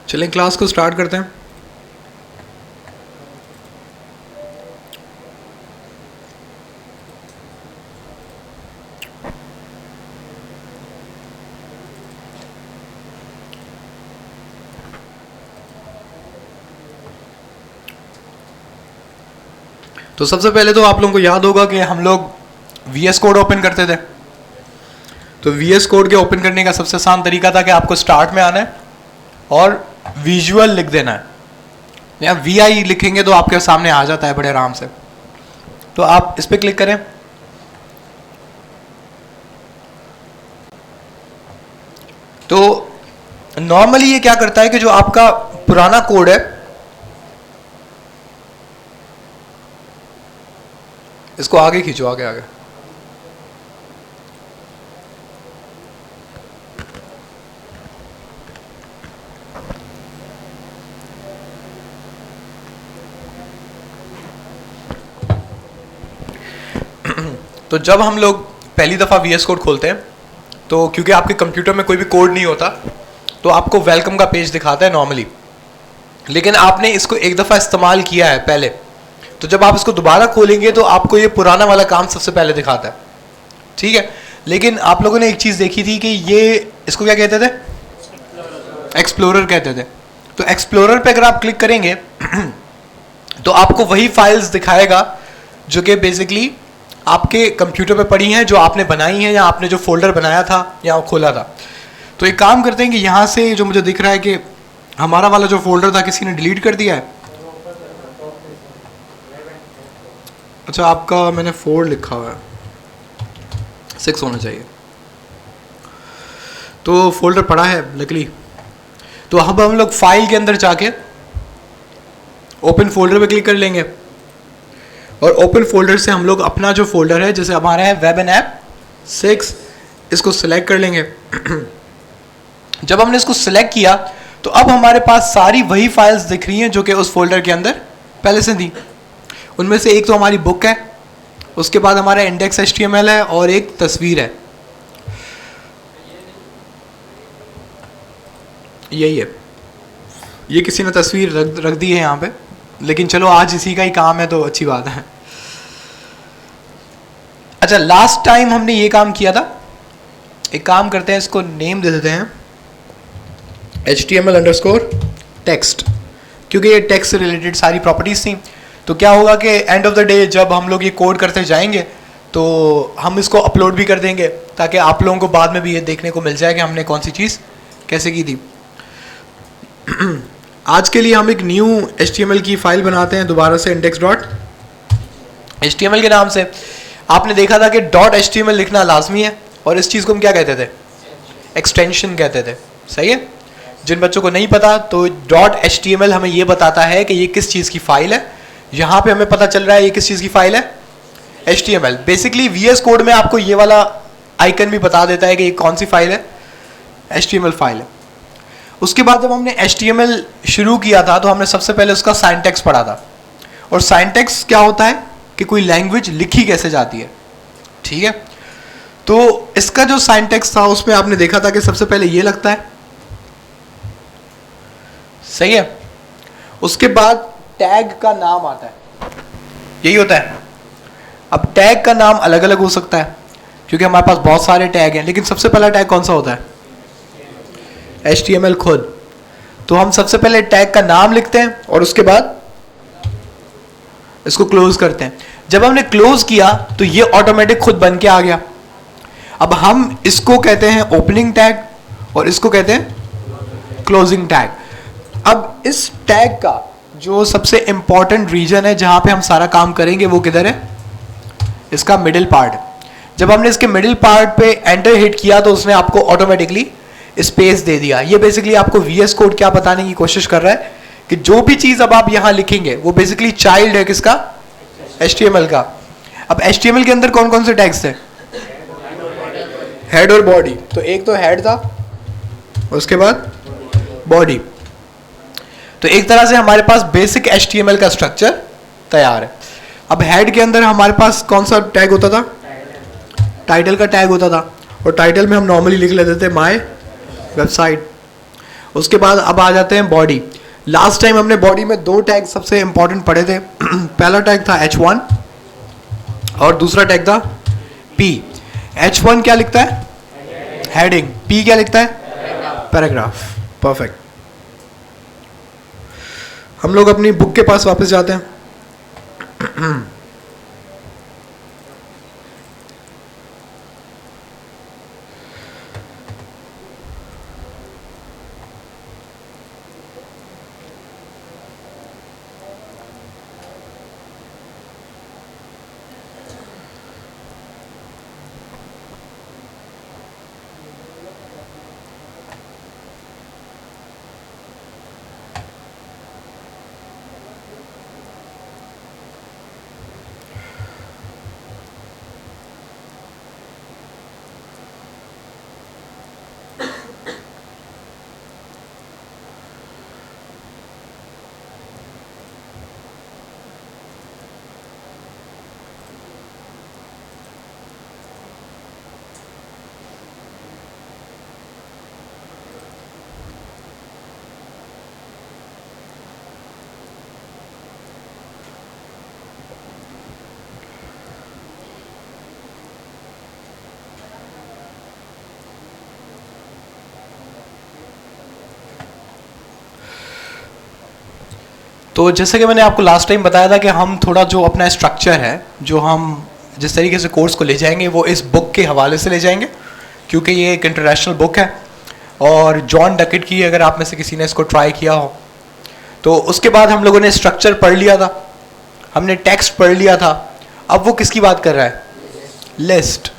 चलें क्लास को स्टार्ट करते हैं। तो सबसे पहले तो आप लोगों को याद होगा कि हम लोग VS कोड ओपन करते थे। तो VS कोड के ओपन करने का सबसे आसान तरीका था कि आपको स्टार्ट में आना है और विजुअल लिख देना है, या VI लिखेंगे तो आपके सामने आ जाता है बड़े आराम से। तो आप इस पर क्लिक करें। तो नॉर्मली ये क्या करता है कि जो आपका पुराना कोड है इसको आगे खींचो, आगे आगे। तो जब हम लोग पहली दफ़ा VS कोड खोलते हैं तो क्योंकि आपके कंप्यूटर में कोई भी कोड नहीं होता तो आपको वेलकम का पेज दिखाता है नॉर्मली, लेकिन आपने इसको एक दफ़ा इस्तेमाल किया है पहले, तो जब आप इसको दोबारा खोलेंगे तो आपको ये पुराना वाला काम सबसे पहले दिखाता है, ठीक है। लेकिन आप लोगों ने एक चीज़ देखी थी कि ये इसको क्या कहते थे, एक्सप्लोरर कहते थे। तो एक्सप्लोरर पे अगर आप क्लिक करेंगे तो आपको वही फाइल्स दिखाएगा जो कि बेसिकली आपके कंप्यूटर पे पड़ी हैं, जो आपने बनाई हैं या आपने जो फोल्डर बनाया था या खोला था। तो एक काम करते हैं कि यहाँ से जो मुझे दिख रहा है कि हमारा वाला जो फोल्डर था किसी ने डिलीट कर दिया है। अच्छा, आपका मैंने 4 लिखा हुआ है, 6 होना चाहिए। तो फोल्डर पड़ा है लकली। तो अब हम लोग फाइल के अंदर जाके ओपन फोल्डर पे क्लिक कर लेंगे और ओपन फोल्डर से हम लोग अपना जो फोल्डर है, जैसे हमारा है वेब एंड ऐप 6, इसको सिलेक्ट कर लेंगे। जब हमने इसको सिलेक्ट किया तो अब हमारे पास सारी वही फाइल्स दिख रही हैं जो कि उस फोल्डर के अंदर पहले से थी। उनमें से एक तो हमारी बुक है, उसके बाद हमारा इंडेक्स HTML है और एक तस्वीर है। यही है, ये किसी ने तस्वीर रख दी है यहाँ पे, लेकिन चलो आज इसी का ही काम है तो अच्छी बात है। अच्छा, लास्ट टाइम हमने ये काम किया था, एक काम करते हैं, इसको नेम दे देते हैं HTML_text, क्योंकि ये टेक्स्ट से रिलेटेड सारी प्रॉपर्टीज थी। तो क्या होगा कि एंड ऑफ द डे जब हम लोग ये कोड करते जाएंगे तो हम इसको अपलोड भी कर देंगे ताकि आप लोगों को बाद में भी ये देखने को मिल जाए कि हमने कौन सी चीज़ कैसे की थी। आज के लिए हम एक न्यू HTML की फाइल बनाते हैं दोबारा से index.html के नाम से। आपने देखा था कि .html लिखना लाजमी है और इस चीज़ को हम क्या कहते थे, एक्सटेंशन कहते थे, सही है। जिन बच्चों को नहीं पता तो .html हमें ये बताता है कि ये किस चीज़ की फाइल है। यहाँ पे हमें पता चल रहा है ये किस चीज़ की फाइल है, HTML। बेसिकली VS कोड में आपको ये वाला आइकन भी बता देता है कि ये कौन सी फाइल है, HTML फाइल है। उसके बाद जब हमने HTML शुरू किया था तो हमने सबसे पहले उसका साइंटैक्स पढ़ा था। और साइंटैक्स क्या होता है कि कोई लैंग्वेज लिखी कैसे जाती है, ठीक है। तो इसका जो साइंटैक्स था उसमें आपने देखा था कि सबसे पहले ये लगता है, सही है। उसके बाद टैग का नाम आता है, यही होता है। अब टैग का नाम अलग अलग हो सकता है क्योंकि हमारे पास बहुत सारे टैग हैं, लेकिन सबसे पहला टैग कौन सा होता है, HTML खुद। तो हम सबसे पहले टैग का नाम लिखते हैं और उसके बाद इसको क्लोज करते हैं। जब हमने क्लोज किया तो ये ऑटोमेटिक खुद बन के आ गया। अब हम इसको कहते हैं ओपनिंग टैग और इसको कहते हैं क्लोजिंग टैग। अब इस टैग का जो सबसे इंपॉर्टेंट रीजन है जहां पे हम सारा काम करेंगे वो किधर है, इसका मिडिल पार्ट। जब हमने इसके मिडिल पार्ट पे एंटर हिट किया तो उसने आपको ऑटोमेटिकली स्पेस दे दिया। ये बेसिकली आपको VS कोड क्या बताने की कोशिश कर रहा है कि जो भी चीज अब आप यहां लिखेंगे वो बेसिकली चाइल्ड है किसका, HTML का। अब HTML के अंदर कौन कौन से टैग्स थे, हेड और बॉडी। तो एक तो हेड था, उसके बाद बॉडी। तो एक तरह से हमारे पास बेसिक HTML का स्ट्रक्चर तैयार है। अब हेड के अंदर हमारे पास कौन सा टैग होता था, टाइटल का टैग होता था। और टाइटल में हम नॉर्मली लिख लेते थे माय वेबसाइट, उसके बाद अब आ जाते हैं बॉडी। लास्ट टाइम हमने बॉडी में दो टैग सबसे इंपॉर्टेंट पढ़े थे। पहला टैग था H1 और दूसरा टैग था P। H1 क्या लिखता है? हेडिंग। P क्या लिखता है? पैराग्राफ। परफेक्ट। हम लोग अपनी बुक के पास वापस जाते हैं। तो जैसे कि मैंने आपको लास्ट टाइम बताया था कि हम थोड़ा जो अपना स्ट्रक्चर है, जो हम जिस तरीके से कोर्स को ले जाएंगे वो इस बुक के हवाले से ले जाएंगे, क्योंकि ये एक इंटरनेशनल बुक है और जॉन डकेट की, अगर आप में से किसी ने इसको ट्राई किया हो तो उसके बाद हम लोगों ने स्ट्रक्चर पढ़ लिया था, हमने टेक्स्ट पढ़ लिया था। अब वो किसकी बात कर रहा है? लिस्ट।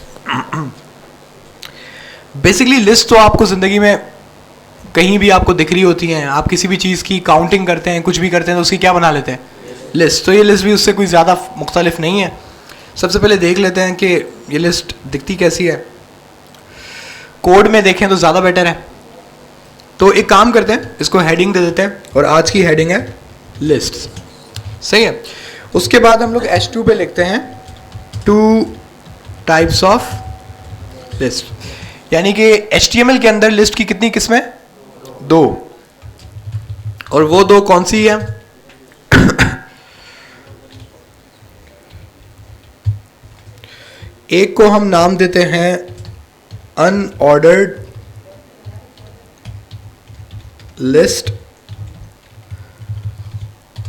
बेसिकली लिस्ट तो आपको ज़िंदगी में कहीं भी आपको दिख रही होती हैं। आप किसी भी चीज़ की काउंटिंग करते हैं, कुछ भी करते हैं तो उसकी क्या बना लेते हैं? लिस्ट। तो ये लिस्ट भी उससे कोई ज़्यादा मुख्तलिफ नहीं है। सबसे पहले देख लेते हैं कि ये लिस्ट दिखती कैसी है। कोड में देखें तो ज़्यादा बेटर है। तो एक काम करते हैं, इसको हेडिंग दे देते हैं और आज की हेडिंग है लिस्ट। सही है। उसके बाद हम लोग H2 पे लिखते हैं 2 टाइप्स ऑफ लिस्ट, यानी कि HTML के अंदर लिस्ट की कितनी किस्में? 2। और वो 2 कौन सी है? एक को हम नाम देते हैं अनऑर्डर्ड लिस्ट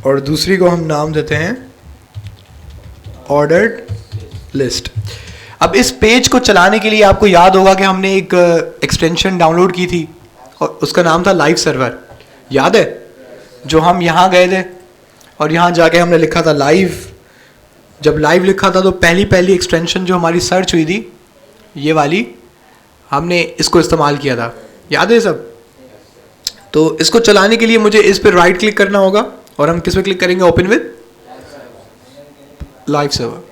और दूसरी को हम नाम देते हैं ऑर्डर्ड लिस्ट। अब इस पेज को चलाने के लिए आपको याद होगा कि हमने एक एक्सटेंशन डाउनलोड की थी और उसका नाम था लाइव सर्वर। याद है? जो हम यहाँ गए थे और यहाँ जाके हमने लिखा था लाइव। जब लाइव लिखा था तो पहली एक्सटेंशन जो हमारी सर्च हुई थी, ये वाली, हमने इसको इस्तेमाल किया था। याद है सब? तो इसको चलाने के लिए मुझे इस पर राइट क्लिक करना होगा और हम किस पे क्लिक करेंगे? Open with live server.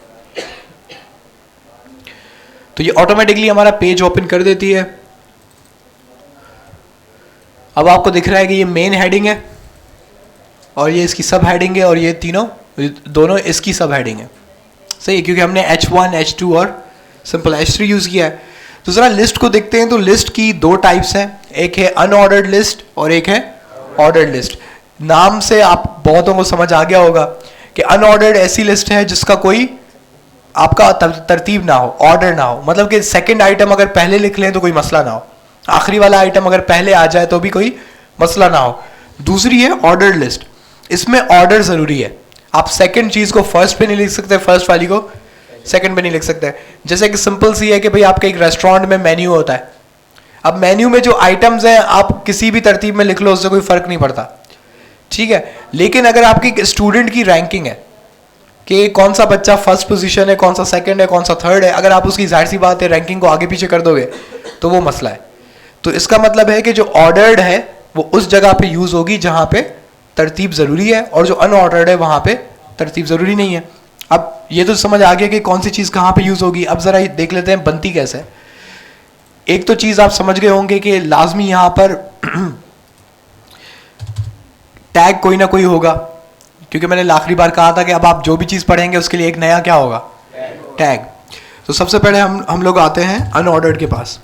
तो ये ऑटोमेटिकली हमारा पेज ओपन कर देती है। अब आपको दिख रहा है कि ये मेन हेडिंग है और ये इसकी सब हेडिंग है और ये दोनों इसकी सब हेडिंग है। सही है, क्योंकि हमने H1, H2 और सिंपल H3 यूज़ किया है। तो ज़रा लिस्ट को देखते हैं। तो लिस्ट की 2 टाइप्स हैं, एक है अनऑर्डर्ड लिस्ट और एक है ऑर्डर्ड लिस्ट। नाम से आप बहुतों को समझ आ गया होगा कि अनऑर्डर्ड ऐसी लिस्ट है जिसका कोई आपका तरतीब ना हो, ऑर्डर ना हो। मतलब कि सेकंड आइटम अगर पहले लिख लें तो कोई मसला ना हो, आखिरी वाला आइटम अगर पहले आ जाए तो भी कोई मसला ना हो। दूसरी है ऑर्डर्ड लिस्ट, इसमें ऑर्डर ज़रूरी है। आप सेकंड चीज़ को फर्स्ट पे नहीं लिख सकते, फर्स्ट वाली को सेकंड पे नहीं लिख सकते। जैसे कि सिंपल सी है कि भाई आपके एक रेस्टोरेंट में मेन्यू होता है। अब मेन्यू में जो आइटम्स हैं आप किसी भी तरतीब में लिख लो, उससे कोई फ़र्क नहीं पड़ता, ठीक है। लेकिन अगर आपकी स्टूडेंट की रैंकिंग है कि कौन सा बच्चा फर्स्ट पोजीशन है, कौन सा सेकंड है, कौन सा थर्ड है, अगर आप उसकी जाहिर सी बात है रैंकिंग को आगे पीछे कर दोगे तो वो मसला है। तो इसका मतलब है कि जो ऑर्डर्ड है वो उस जगह पे यूज़ होगी जहाँ पे तरतीब ज़रूरी है और जो अनऑर्डर्ड है वहाँ पे तरतीब ज़रूरी नहीं है। अब ये तो समझ आ गया कि कौन सी चीज़ कहाँ पे यूज़ होगी। अब ज़रा देख लेते हैं बनती कैसे। एक तो चीज़ आप समझ गए होंगे कि लाजमी यहाँ पर टैग कोई ना कोई होगा, क्योंकि मैंने आखिरी बार कहा था कि अब आप जो भी चीज़ पढ़ेंगे उसके लिए एक नया क्या होगा? टैग। तो सबसे पहले हम लोग आते हैं अनऑर्डर्ड के पास।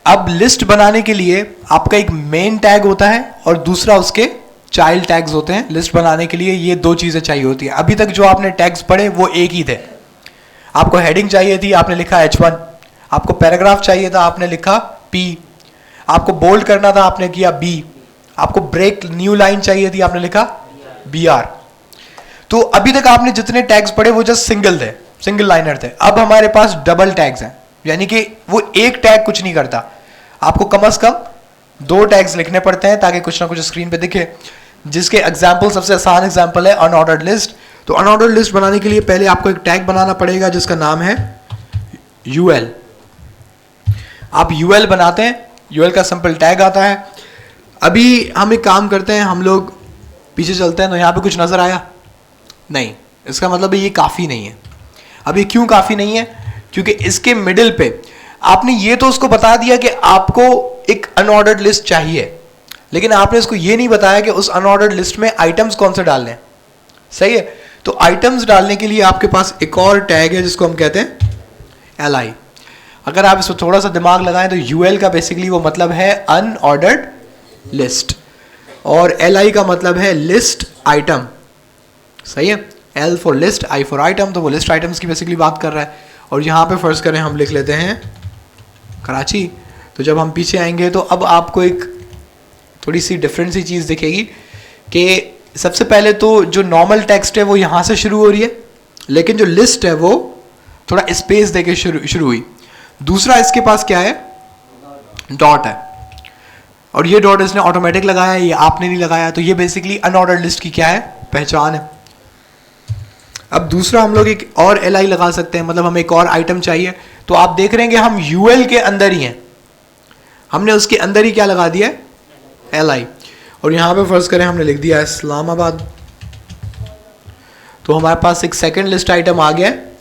अब अब लिस्ट बनाने के लिए आपका एक मेन टैग होता है और दूसरा उसके चाइल्ड टैग्स होते हैं। लिस्ट बनाने के लिए ये दो चीजें चाहिए होती है। अभी तक जो आपने टैग्स पढ़े वो एक ही थे। आपको हेडिंग चाहिए थी, आपने लिखा H1। आपको पैराग्राफ चाहिए था, आपने लिखा P। आपको बोल्ड करना था, आपने किया B। आपको ब्रेक न्यू लाइन चाहिए थी, आपने लिखा BR। तो अभी तक आपने जितने टैग्स पढ़े वो जस्ट सिंगल थे, सिंगल लाइनर थे। अब हमारे पास डबल टैग्स हैं, यानी कि वो एक टैग कुछ नहीं करता। आपको कम से कम 2 टैग्स लिखने पड़ते हैं ताकि कुछ ना कुछ स्क्रीन पे दिखे, जिसके एग्जाम्पल, सबसे आसान एग्जाम्पल है अनऑर्डर्ड लिस्ट। तो अनऑर्डर्ड लिस्ट बनाने के लिए पहले आपको एक टैग बनाना पड़ेगा जिसका नाम है UL। आप UL बनाते हैं, UL का सिंपल टैग आता है। अभी हम एक काम करते हैं, हम लोग पीछे चलते हैं। तो यहाँ पे कुछ नजर आया नहीं, इसका मतलब ये काफ़ी नहीं है। अब ये क्यों काफ़ी नहीं है? क्योंकि इसके मिडिल पे आपने ये तो उसको बता दिया कि आपको एक अनऑर्डर्ड लिस्ट चाहिए, लेकिन आपने इसको ये नहीं बताया कि उस अनऑर्डर्ड लिस्ट में आइटम्स कौन से डालने हैं। सही है? तो आइटम्स डालने के लिए आपके पास एक और टैग है जिसको हम कहते हैं LI। अगर आप इसको थोड़ा सा दिमाग लगाएं तो UL का बेसिकली वो मतलब है अनऑर्डर्ड लिस्ट, और LI का मतलब है लिस्ट आइटम। सही है? L for list, I for item, तो वो लिस्ट आइटम्स की बेसिकली बात कर रहा है। और यहाँ पे फर्ज करें हम लिख लेते हैं कराची। तो जब हम पीछे आएंगे तो अब आपको एक थोड़ी सी डिफरेंट सी चीज़ दिखेगी कि सबसे पहले तो जो नॉर्मल टेक्स्ट है वो यहाँ से शुरू हो रही है, लेकिन जो लिस्ट है वो थोड़ा स्पेस देके शुरू हुई। दूसरा इसके पास क्या है? डॉट है, और ये डॉट इसने ऑटोमेटिक लगाया है, ये आपने नहीं लगाया। तो ये बेसिकली अनऑर्डर्ड लिस्ट की क्या है? पहचान है। अब दूसरा हम लोग एक और LI लगा सकते हैं, मतलब हमें एक और आइटम चाहिए। तो आप देख रहे हैं कि हम UL के अंदर ही हैं, हमने उसके अंदर ही क्या लगा दिया है? LI। और यहाँ पे फर्ज करें हमने लिख दिया है इस्लामाबाद, तो हमारे पास एक सेकंड लिस्ट आइटम आ गया है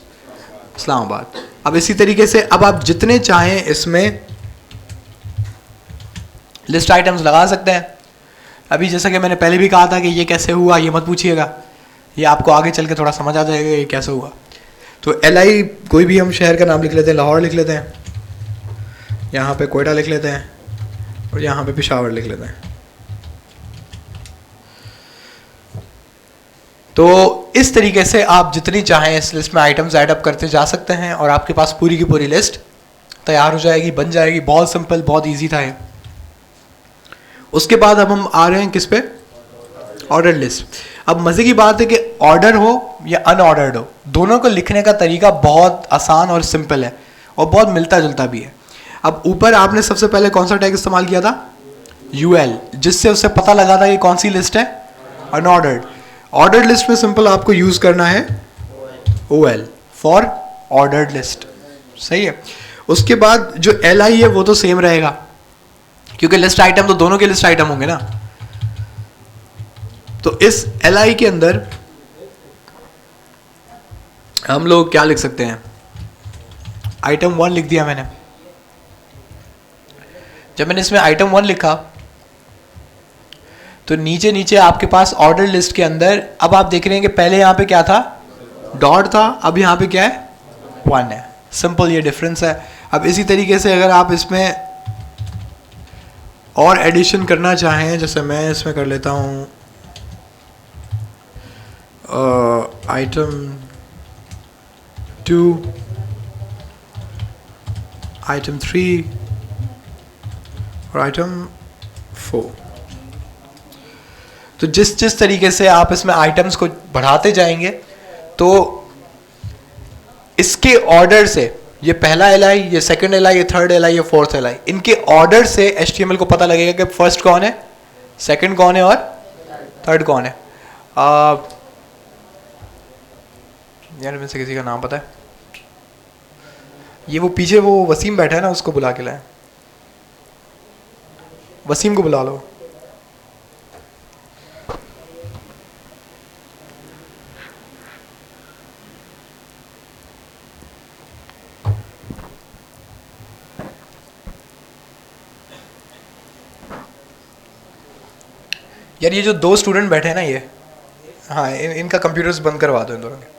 इस्लामाबाद। अब इसी तरीके से अब आप जितने चाहें इसमें लिस्ट आइटम्स लगा सकते हैं। अभी जैसा कि मैंने पहले भी कहा था कि ये कैसे हुआ ये मत पूछिएगा, ये आपको आगे चल के थोड़ा समझ आ जाएगा ये कैसे हुआ। तो LI कोई भी हम शहर का नाम लिख लेते हैं, लाहौर लिख लेते हैं, यहाँ पे कोयटा लिख लेते हैं, और यहाँ पे पेशावर लिख लेते हैं। तो इस तरीके से आप जितनी चाहें इस लिस्ट में आइटम्स ऐड अप करते जा सकते हैं और आपके पास पूरी की पूरी लिस्ट तैयार हो जाएगी, बन जाएगी। बहुत सिंपल, बहुत इजी था ये। उसके बाद अब हम आ रहे हैं किस पे? Order list. अब मजे की बात है कि ऑर्डर हो या अनऑर्डर्ड हो, दोनों को लिखने का तरीका बहुत आसान और सिंपल है और बहुत मिलता जुलता भी है। अब ऊपर आपने सबसे पहले कौन सा टैग इस्तेमाल किया था? UL, जिससे उससे पता लगा था कि कौन सी लिस्ट है? अनऑर्डर्ड। ऑर्डर्ड लिस्ट में सिंपल आपको यूज करना है OL फॉर ऑर्डर्ड लिस्ट। सही है? उसके बाद जो LI है वो तो सेम रहेगा, क्योंकि लिस्ट आइटम तो दोनों के लिस्ट आइटम होंगे ना। तो इस LI के अंदर हम लोग क्या लिख सकते हैं? आइटम 1 लिख दिया मैंने। जब मैंने इसमें आइटम 1 लिखा तो नीचे नीचे आपके पास ऑर्डर लिस्ट के अंदर अब आप देख रहे हैं कि पहले यहां पे क्या था? डॉट था, अब यहां पे क्या है? 1 है। सिंपल ये डिफरेंस है। अब इसी तरीके से अगर आप इसमें और एडिशन करना चाहें, जैसे मैं इसमें कर लेता हूं आइटम 2, आइटम 3 और आइटम 4। तो जिस जिस तरीके से आप इसमें आइटम्स को बढ़ाते जाएंगे तो इसके ऑर्डर से, ये पहला LI, ये सेकंड LI, ये थर्ड LI, ये फोर्थ LI, इनके ऑर्डर से HTML को पता लगेगा कि फर्स्ट कौन है, सेकंड कौन है और थर्ड कौन है। यार में से किसी का नाम पता है? ये वो पीछे वो वसीम बैठा है ना, उसको बुला के लाए। वसीम को बुला लो। यार ये जो 2 स्टूडेंट बैठे हैं ना, ये हाँ इनका कंप्यूटर्स बंद करवा दो इन दोनों के।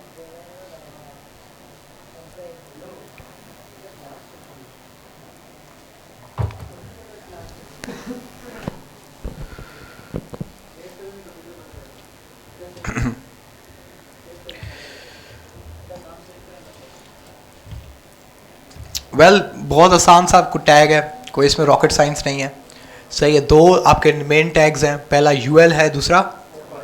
वेल बहुत आसान सा आपको टैग है, कोई इसमें रॉकेट साइंस नहीं है। सही है, दो आपके मेन टैग्स हैं, पहला यूएल है, दूसरा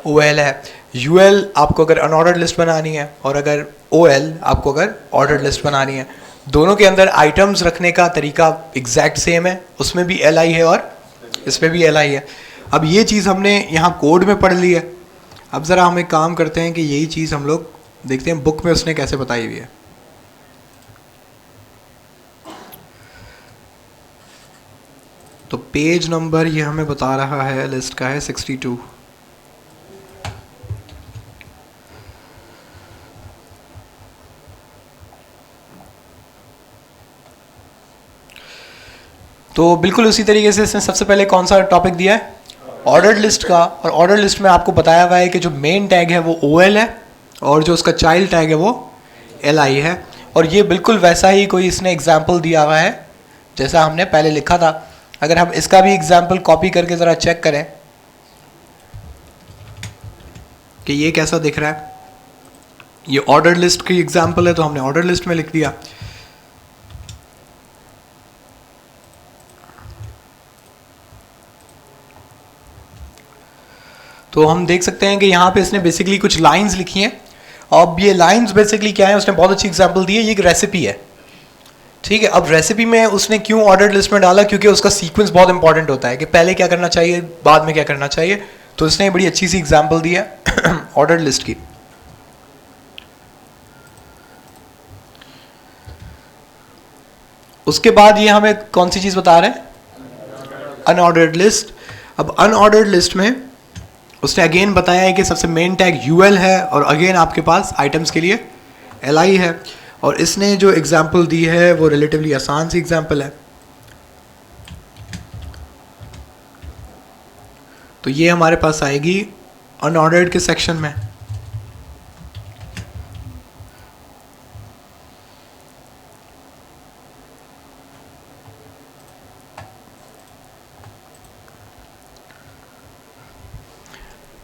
ओएल है। यूएल आपको अगर अनऑर्डर्ड लिस्ट बनानी है और अगर ओएल आपको अगर ऑर्डर्ड लिस्ट बनानी है। दोनों के अंदर आइटम्स रखने का तरीका एग्जैक्ट सेम है, उसमें भी एल आई है और इसमें भी एल आई है। अब ये चीज़ हमने यहाँ कोड में पढ़ ली है। अब ज़रा हम एक काम करते हैं कि यही चीज़ हम लोग देखते हैं बुक में उसने कैसे बताई हुई है। तो पेज नंबर ये हमें बता रहा है लिस्ट का है 62। तो बिल्कुल उसी तरीके से इसने सबसे पहले कौन सा टॉपिक दिया है, ऑर्डर्ड लिस्ट का। और ऑर्डर्ड लिस्ट में आपको बताया हुआ है कि जो मेन टैग है वो ओएल है और जो उसका चाइल्ड टैग है वो एल आई है। और ये बिल्कुल वैसा ही कोई इसने एग्जाम्पल दिया हुआ है जैसा हमने पहले लिखा था। अगर हम इसका भी एग्जाम्पल कॉपी करके ज़रा चेक करें कि ये कैसा दिख रहा है। ये ऑर्डर लिस्ट की एग्जाम्पल है तो हमने ऑर्डर लिस्ट में लिख दिया। तो हम देख सकते हैं कि यहाँ पे इसने बेसिकली कुछ लाइंस लिखी हैं। अब ये लाइंस बेसिकली क्या है, उसने बहुत अच्छी एग्जाम्पल दी है। ये एक रेसिपी है, ठीक है। अब रेसिपी में उसने क्यों ऑर्डर लिस्ट में डाला, क्योंकि उसका सीक्वेंस बहुत इंपॉर्टेंट होता है कि पहले क्या करना चाहिए बाद में क्या करना चाहिए। तो उसने बड़ी अच्छी सी एग्जाम्पल दी है ऑर्डर लिस्ट की। उसके बाद ये हमें कौन सी चीज़ बता रहे हैं, अनऑर्डर्ड लिस्ट। अब अनऑर्डर्ड लिस्ट में उसने अगेन बताया है कि सबसे मेन टैग यूएल है और अगेन आपके पास आइटम्स के लिए एल आई है। और इसने जो एग्जाम्पल दी है वो रिलेटिवली आसान सी एग्जाम्पल है। तो ये हमारे पास आएगी अनऑर्डर्ड के सेक्शन में।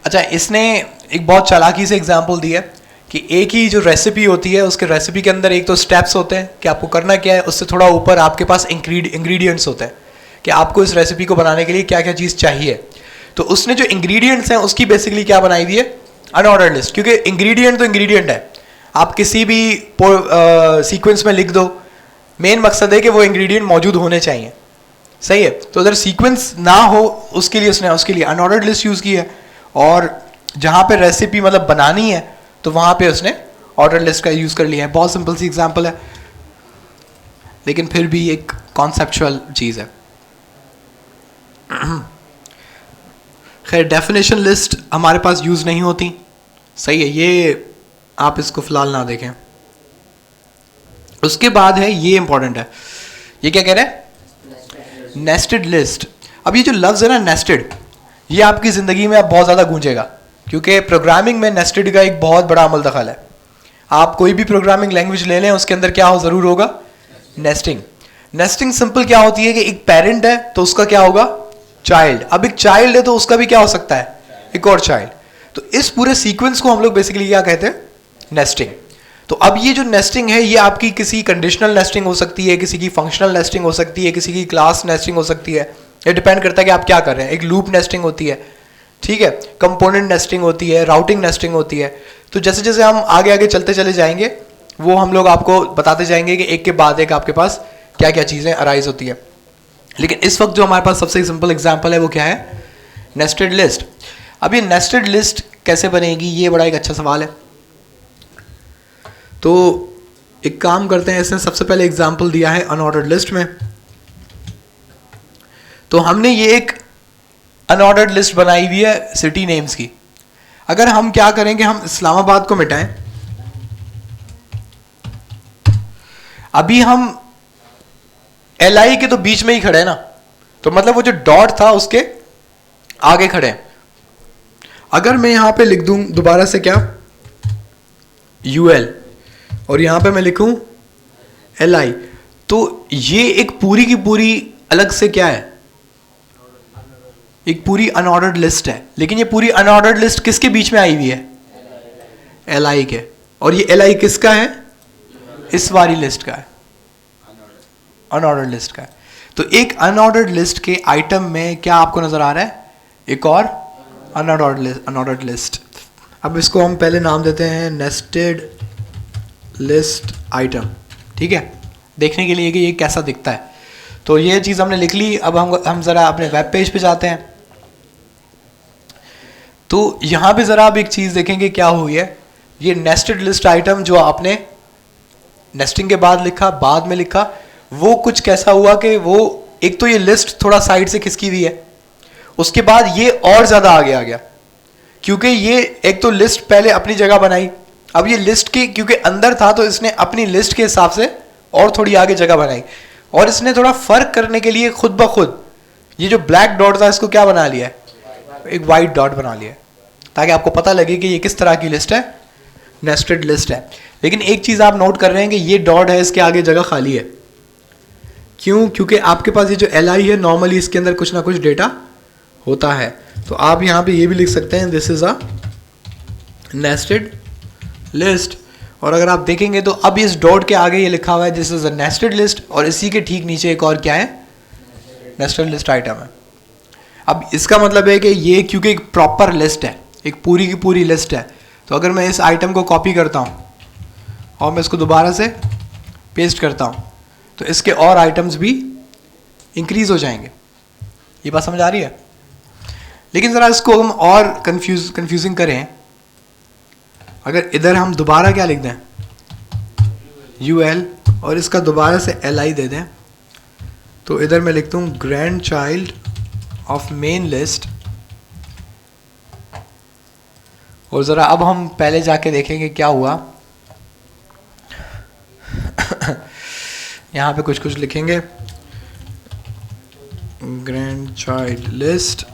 अच्छा, इसने एक बहुत चालाकी से एग्जाम्पल दी है कि एक ही जो रेसिपी होती है उसके रेसिपी के अंदर एक तो स्टेप्स होते हैं कि आपको करना क्या है, उससे थोड़ा ऊपर आपके पास इंग्रेडिएंट्स होते हैं कि आपको इस रेसिपी को बनाने के लिए क्या क्या चीज़ चाहिए। तो उसने जो इंग्रेडिएंट्स हैं उसकी बेसिकली क्या बनाई हुई है, अनऑर्डर्ड लिस्ट। क्योंकि इंग्रेडिएंट तो इंग्रेडिएंट है, आप किसी भी सीक्वेंस में लिख दो, मेन मकसद है कि वो इंग्रेडिएंट मौजूद होने चाहिए। सही है, तो अगर सीक्वेंस ना हो उसके लिए उसने उसके लिए अनऑर्डर्ड लिस्ट यूज़ की है। और जहाँ पे रेसिपी मतलब बनानी है तो वहाँ पे उसने ऑर्डर लिस्ट का यूज़ कर लिया है। बहुत सिंपल सी एग्जांपल है लेकिन फिर भी एक कॉन्सेप्चुअल चीज़ है। खैर, डेफिनेशन लिस्ट हमारे पास यूज़ नहीं होती। सही है, ये आप इसको फिलहाल ना देखें। उसके बाद है, ये इंपॉर्टेंट है, ये क्या कह रहे हैं, नेस्टेड लिस्ट। अब ये जो लफ्ज़ है ना नेस्टेड, ये आपकी ज़िंदगी में अब बहुत ज़्यादा गूंजेगा क्योंकि प्रोग्रामिंग में नेस्टेड का एक बहुत बड़ा अमल दखल है। आप कोई भी प्रोग्रामिंग लैंग्वेज ले लें उसके अंदर क्या हो ज़रूर होगा, नेस्टिंग। नेस्टिंग सिंपल क्या होती है कि एक पेरेंट है तो उसका क्या होगा, चाइल्ड। अब एक चाइल्ड है तो उसका भी क्या हो सकता है, एक और चाइल्ड। तो इस पूरे सीक्वेंस को हम लोग बेसिकली क्या कहते हैं, नेस्टिंग। तो अब ये जो नेस्टिंग है ये आपकी किसी कंडीशनल नेस्टिंग हो सकती है, किसी की फंक्शनल नेस्टिंग हो सकती है, किसी की क्लास नेस्टिंग हो सकती है। ये डिपेंड करता है कि आप क्या कर रहे हैं। एक लूप नेस्टिंग होती है, ठीक है, कंपोनेंट नेस्टिंग होती है, राउटिंग नेस्टिंग होती है। तो जैसे जैसे हम आगे आगे चलते चले जाएंगे वो हम लोग आपको बताते जाएंगे कि एक के बाद एक आपके पास क्या क्या चीज़ें अराइज होती है। लेकिन इस वक्त जो हमारे पास सबसे सिंपल एग्जाम्पल है वो क्या है, नेस्टेड लिस्ट। अब ये नेस्टेड लिस्ट कैसे बनेगी, ये बड़ा एक अच्छा सवाल है। तो एक काम करते हैं, इसने सबसे पहले एग्जाम्पल दिया है अनऑर्डर्ड लिस्ट में। तो हमने ये एक अनऑर्डर्ड लिस्ट बनाई हुई है सिटी नेम्स की। अगर हम क्या करेंगे, हम इस्लामाबाद को मिटाएं। अभी हम LI के तो बीच में ही खड़े हैं ना, तो मतलब वो जो डॉट था उसके आगे खड़े हैं। अगर मैं यहां पे लिख दूं दोबारा से क्या, UL, और यहां पे मैं लिखूं LI, तो ये एक पूरी की पूरी अलग से क्या है, एक पूरी अनऑर्डर्ड लिस्ट है, लेकिन ये पूरी अनऑर्डर्ड लिस्ट किसके बीच में आई हुई है? LI के। और ये LI किसका है? इस वाली लिस्ट का है, अनऑर्डर्ड लिस्ट का है। तो एक अनऑर्डर्ड लिस्ट के आइटम में क्या आपको नजर आ रहा है? एक और अनऑर्डर्ड लिस्ट। अब इसको हम पहले नाम देते हैं नेस्टेड लिस्ट आइटम, ठीक है, देखने के लिए कि ये कैसा दिखता है। तो ये चीज़ हमने लिख ली। अब हम ज़रा अपने वेब पेज पे जाते हैं। तो यहाँ पे ज़रा आप एक चीज़ देखेंगे क्या हुई है। ये नेस्टेड लिस्ट आइटम जो आपने नेस्टिंग के बाद लिखा, बाद में लिखा, वो कुछ कैसा हुआ कि वो एक तो ये लिस्ट थोड़ा साइड से खिसकी हुई है, उसके बाद ये और ज़्यादा आगे आ गया, क्योंकि ये एक तो लिस्ट पहले अपनी जगह बनाई, अब ये लिस्ट के क्योंकि अंदर था तो इसने अपनी लिस्ट के हिसाब से और थोड़ी आगे जगह बनाई, और इसने थोड़ा फर्क करने के लिए खुद ब खुद ये जो ब्लैक डॉट था इसको क्या बना लिया है? एक वाइट डॉट बना लिया है, ताकि आपको पता लगे कि ये किस तरह की लिस्ट है, नेस्टेड लिस्ट है। लेकिन एक चीज़ आप नोट कर रहे हैं कि ये डॉट है, इसके आगे जगह खाली है। क्यों? क्योंकि आपके पास ये जो LI है नॉर्मली इसके अंदर कुछ ना कुछ डेटा होता है। तो आप यहाँ पे ये भी लिख सकते हैं this is a nested list. और अगर आप देखेंगे तो अब इस डॉट के आगे ये लिखा हुआ है this is a nested list, और इसी के ठीक नीचे एक और क्या है? नेस्टेड लिस्ट आइटम है। अब इसका मतलब है कि ये क्योंकि एक प्रॉपर लिस्ट है, एक पूरी की पूरी लिस्ट है, तो अगर मैं इस आइटम को कॉपी करता हूँ और मैं इसको दोबारा से पेस्ट करता हूँ तो इसके और आइटम्स भी इंक्रीज हो जाएंगे। ये बात समझ आ रही है? लेकिन ज़रा इसको हम और कंफ्यूजिंग करें। अगर इधर हम दोबारा क्या लिख दें? UL, और इसका दोबारा से LI दे दें, तो इधर मैं लिखता हूँ grand child of main list. और ज़रा अब हम पहले जाके देखेंगे क्या हुआ। यहाँ पे कुछ कुछ लिखेंगे, ग्रैंड चाइल्ड लिस्ट।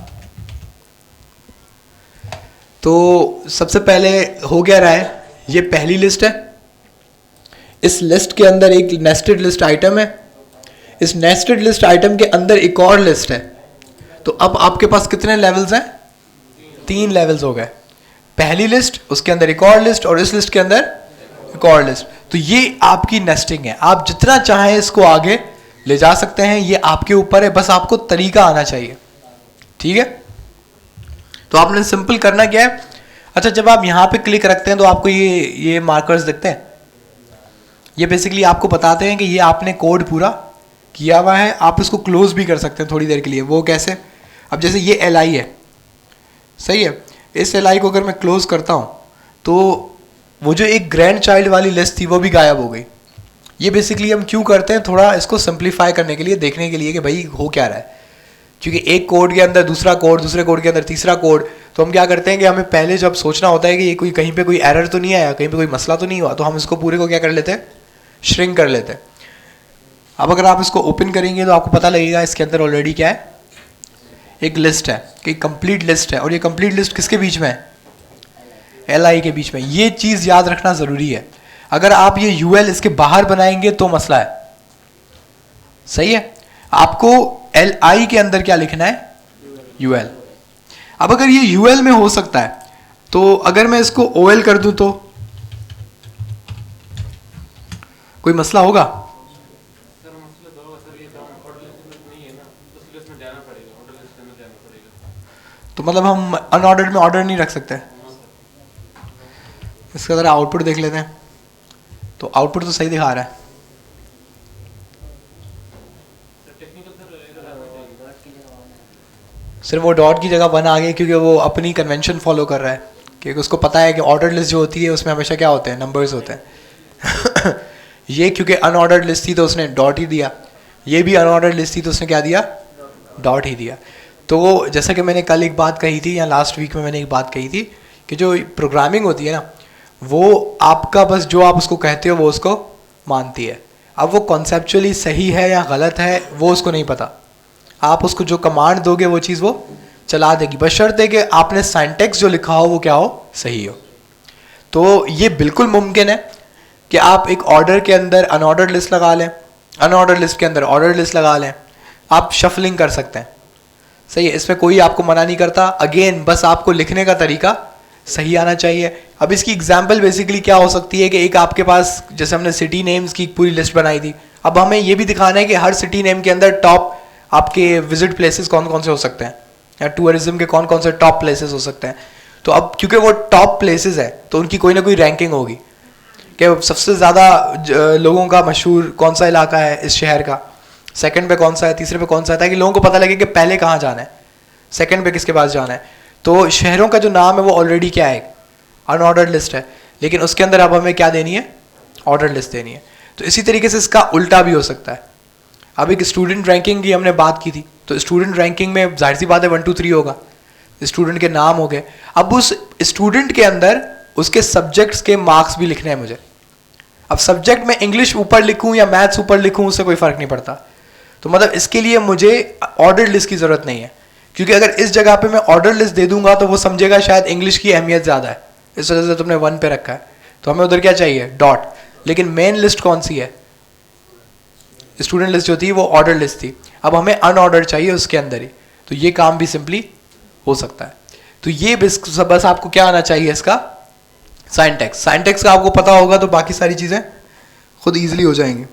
तो सबसे पहले हो क्या रहा है? ये पहली लिस्ट है, इस लिस्ट के अंदर एक नेस्टेड लिस्ट आइटम है, इस नेस्टेड लिस्ट आइटम के अंदर एक और लिस्ट है। तो अब आपके पास कितने लेवल्स हैं? 3 लेवल्स हो गए। पहली लिस्ट, उसके अंदर एक और लिस्ट, और इस लिस्ट के अंदर एक और लिस्ट। तो ये आपकी नेस्टिंग है। आप जितना चाहें इसको आगे ले जा सकते हैं, ये आपके ऊपर है, बस आपको तरीका आना चाहिए, ठीक है? तो आपने सिंपल करना क्या है? अच्छा, जब आप यहाँ पे क्लिक रखते हैं तो आपको ये मार्कर्स दिखते हैं। ये बेसिकली आपको बताते हैं कि ये आपने कोड पूरा किया हुआ है। आप इसको क्लोज भी कर सकते हैं थोड़ी देर के लिए। वो कैसे? अब जैसे ये LI है, सही है, इस LI को अगर मैं क्लोज करता हूँ तो वो जो एक ग्रैंड चाइल्ड वाली लिस्ट थी वो भी गायब हो गई। ये बेसिकली हम क्यों करते हैं? थोड़ा इसको सिंप्लीफाई करने के लिए, देखने के लिए कि भाई हो क्या रहा है। क्योंकि एक कोड के अंदर दूसरा कोड, दूसरे कोड के अंदर तीसरा कोड, तो हम क्या करते हैं कि हमें पहले जब सोचना होता है कि ये कोई कहीं पे कोई एरर तो नहीं आया, कहीं पे कोई मसला तो नहीं हुआ, तो हम इसको पूरे को क्या कर लेते हैं? श्रिंक कर लेते हैं। अब अगर आप इसको ओपन करेंगे तो आपको पता लगेगा इसके अंदर ऑलरेडी क्या है? एक लिस्ट है, कि कंप्लीट लिस्ट है। और ये कंप्लीट लिस्ट किसके बीच में है? LI के बीच में। ये चीज़ याद रखना ज़रूरी है। अगर आप ये UL इसके बाहर बनाएंगे तो मसला है, सही है? आपको LI के अंदर क्या लिखना है? UL। अब अगर ये UL में हो सकता है, तो अगर मैं इसको OL कर दूं तो कोई मसला होगा? तो मतलब हम अनऑर्डर्ड में ऑर्डर नहीं रख सकते? इसका ज़रा आउटपुट देख लेते हैं। तो आउटपुट तो सही दिखा रहा है। सिर्फ वो डॉट की जगह 1 आ गई, क्योंकि वो अपनी कन्वेंशन फॉलो कर रहा है, क्योंकि उसको पता है कि ऑर्डर लिस्ट जो होती है उसमें हमेशा क्या होते हैं? नंबर्स होते हैं। ये क्योंकि अनऑर्डर्ड लिस्ट थी तो उसने डॉट ही दिया, ये भी अनऑर्डर्ड लिस्ट थी तो उसने क्या दिया? डॉट ही दिया। तो जैसा कि मैंने कल एक बात कही थी, या लास्ट वीक में मैंने एक बात कही थी, कि जो प्रोग्रामिंग होती है ना, वो आपका बस जो आप उसको कहते हो वो उसको मानती है। अब वो कॉन्सेप्चुअली सही है या गलत है वो उसको नहीं पता। आप उसको जो कमांड दोगे वो चीज़ वो चला देगी, बशर्ते कि आपने सिंटैक्स जो लिखा हो वो क्या हो? सही हो। तो ये बिल्कुल मुमकिन है कि आप एक ऑर्डर के अंदर अनऑर्डर्ड लिस्ट लगा लें, अनऑर्डर्ड लिस्ट के अंदर ऑर्डर लिस्ट लगा लें, आप शफलिंग कर सकते हैं, सही है, इसमें कोई आपको मना नहीं करता। अगेन बस आपको लिखने का तरीका सही आना चाहिए। अब इसकी एग्जाम्पल बेसिकली क्या हो सकती है कि एक आपके पास, जैसे हमने सिटी नेम्स की पूरी लिस्ट बनाई थी, अब हमें ये भी दिखाना है कि हर सिटी नेम के अंदर टॉप आपके विजिट प्लेसेस कौन कौन से हो सकते हैं, या टूरिज्म के कौन कौन से टॉप प्लेसेस हो सकते हैं। तो अब क्योंकि वो टॉप प्लेसेस है तो उनकी कोई ना कोई रैंकिंग होगी कि सबसे ज़्यादा लोगों का मशहूर कौन सा इलाका है इस शहर का, सेकंड पे कौन सा है, तीसरे पे कौन सा है, ताकि लोगों को पता लगे कि पहले कहाँ जाना है, सेकंड पे किसके पास जाना है। तो शहरों का जो नाम है वो ऑलरेडी क्या है, अनऑर्डर्ड लिस्ट है, लेकिन उसके अंदर अब हमें क्या देनी है, ऑर्डर लिस्ट देनी है। तो इसी तरीके से इसका उल्टा भी हो सकता है। अब एक स्टूडेंट रैंकिंग की हमने बात की थी, तो स्टूडेंट रैंकिंग में जाहिर सी बात है 1 2 3 होगा, स्टूडेंट के नाम हो गए। अब उस स्टूडेंट के अंदर उसके सब्जेक्ट्स के मार्क्स भी लिखने हैं मुझे। अब सब्जेक्ट में इंग्लिश ऊपर लिखूं या मैथ्स ऊपर लिखूं उससे कोई फर्क नहीं पड़ता। तो मतलब इसके लिए मुझे ऑर्डर लिस्ट की जरूरत नहीं है, क्योंकि अगर इस जगह पे मैं ऑर्डर लिस्ट दे दूंगा तो वो समझेगा शायद इंग्लिश की अहमियत ज़्यादा है, इस वजह से तुमने 1 पे रखा है, तो हमें उधर क्या चाहिए, डॉट। लेकिन मेन लिस्ट कौन सी है, स्टूडेंट लिस्ट जो थी वो ऑर्डर लिस्ट थी, अब हमें अनऑर्डर चाहिए उसके अंदर ही, तो ये काम भी सिंपली हो सकता है। तो ये बस आपको क्या आना चाहिए, इसका साइंटेक्स। साइंटेक्स का आपको पता होगा तो बाकी सारी चीज़ें खुद ईजिली हो जाएंगी।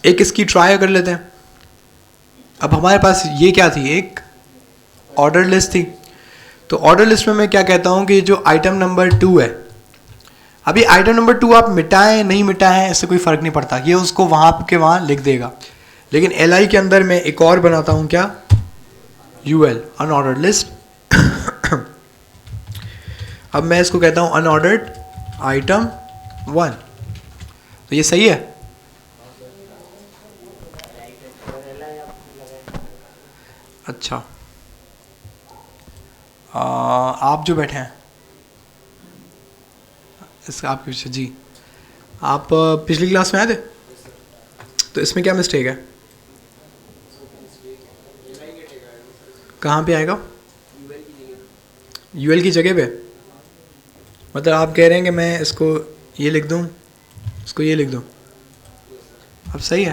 एक इसकी ट्राई कर लेते हैं। अब हमारे पास ये क्या थी, एक ऑर्डर लिस्ट थी। तो ऑर्डर लिस्ट में मैं क्या कहता हूं कि जो आइटम नंबर 2 है, अभी आइटम नंबर 2 आप मिटाएं नहीं मिटाएं इससे कोई फर्क नहीं पड़ता, ये उसको वहां के वहां लिख देगा। लेकिन एल के अंदर मैं एक और बनाता हूं, क्या, यूएल, अनऑर्डर्ड लिस्ट। अब मैं इसको कहता हूं अनऑर्डर्ड आइटम 1, तो ये सही है। अच्छा, आप जो बैठे हैं इसका आपके पीछे जी, आप पिछली क्लास में आए थे, तो इसमें क्या मिस्टेक है, कहाँ पे आएगा, यूएल की जगह पे। मतलब आप कह रहे हैं कि मैं इसको ये लिख दूँ, इसको ये लिख दूँ, अब सही है।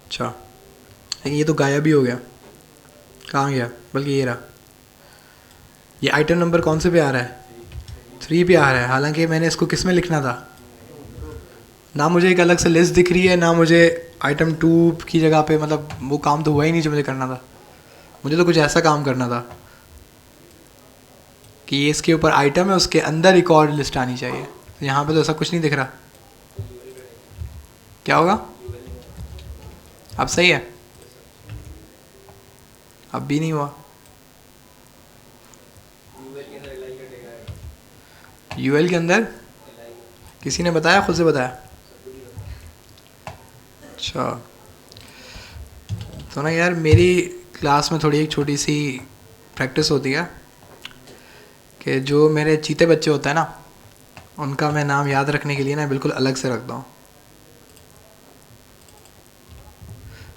अच्छा, लेकिन ये तो गायब भी हो गया, कहाँ गया, बल्कि ये रहा। ये आइटम नंबर कौन से पे आ रहा है, 3 पे आ रहा है, हालांकि मैंने इसको किस में लिखना था, ना मुझे एक अलग से लिस्ट दिख रही है, ना मुझे आइटम 2 की जगह पे, मतलब वो काम तो हुआ ही नहीं जो मुझे करना था। मुझे तो कुछ ऐसा काम करना था कि ये इसके ऊपर आइटम है, उसके अंदर एक और लिस्ट आनी चाहिए। तो यहाँ पे तो ऐसा कुछ नहीं दिख रहा, क्या होगा, अब सही है, अब भी नहीं हुआ। यूएल के अंदर किसी ने बताया, खुद से बताया, अच्छा। तो ना यार मेरी क्लास में थोड़ी एक छोटी सी प्रैक्टिस होती है कि जो मेरे चीते बच्चे होते हैं ना, उनका मैं नाम याद रखने के लिए ना बिल्कुल अलग से रखता हूँ।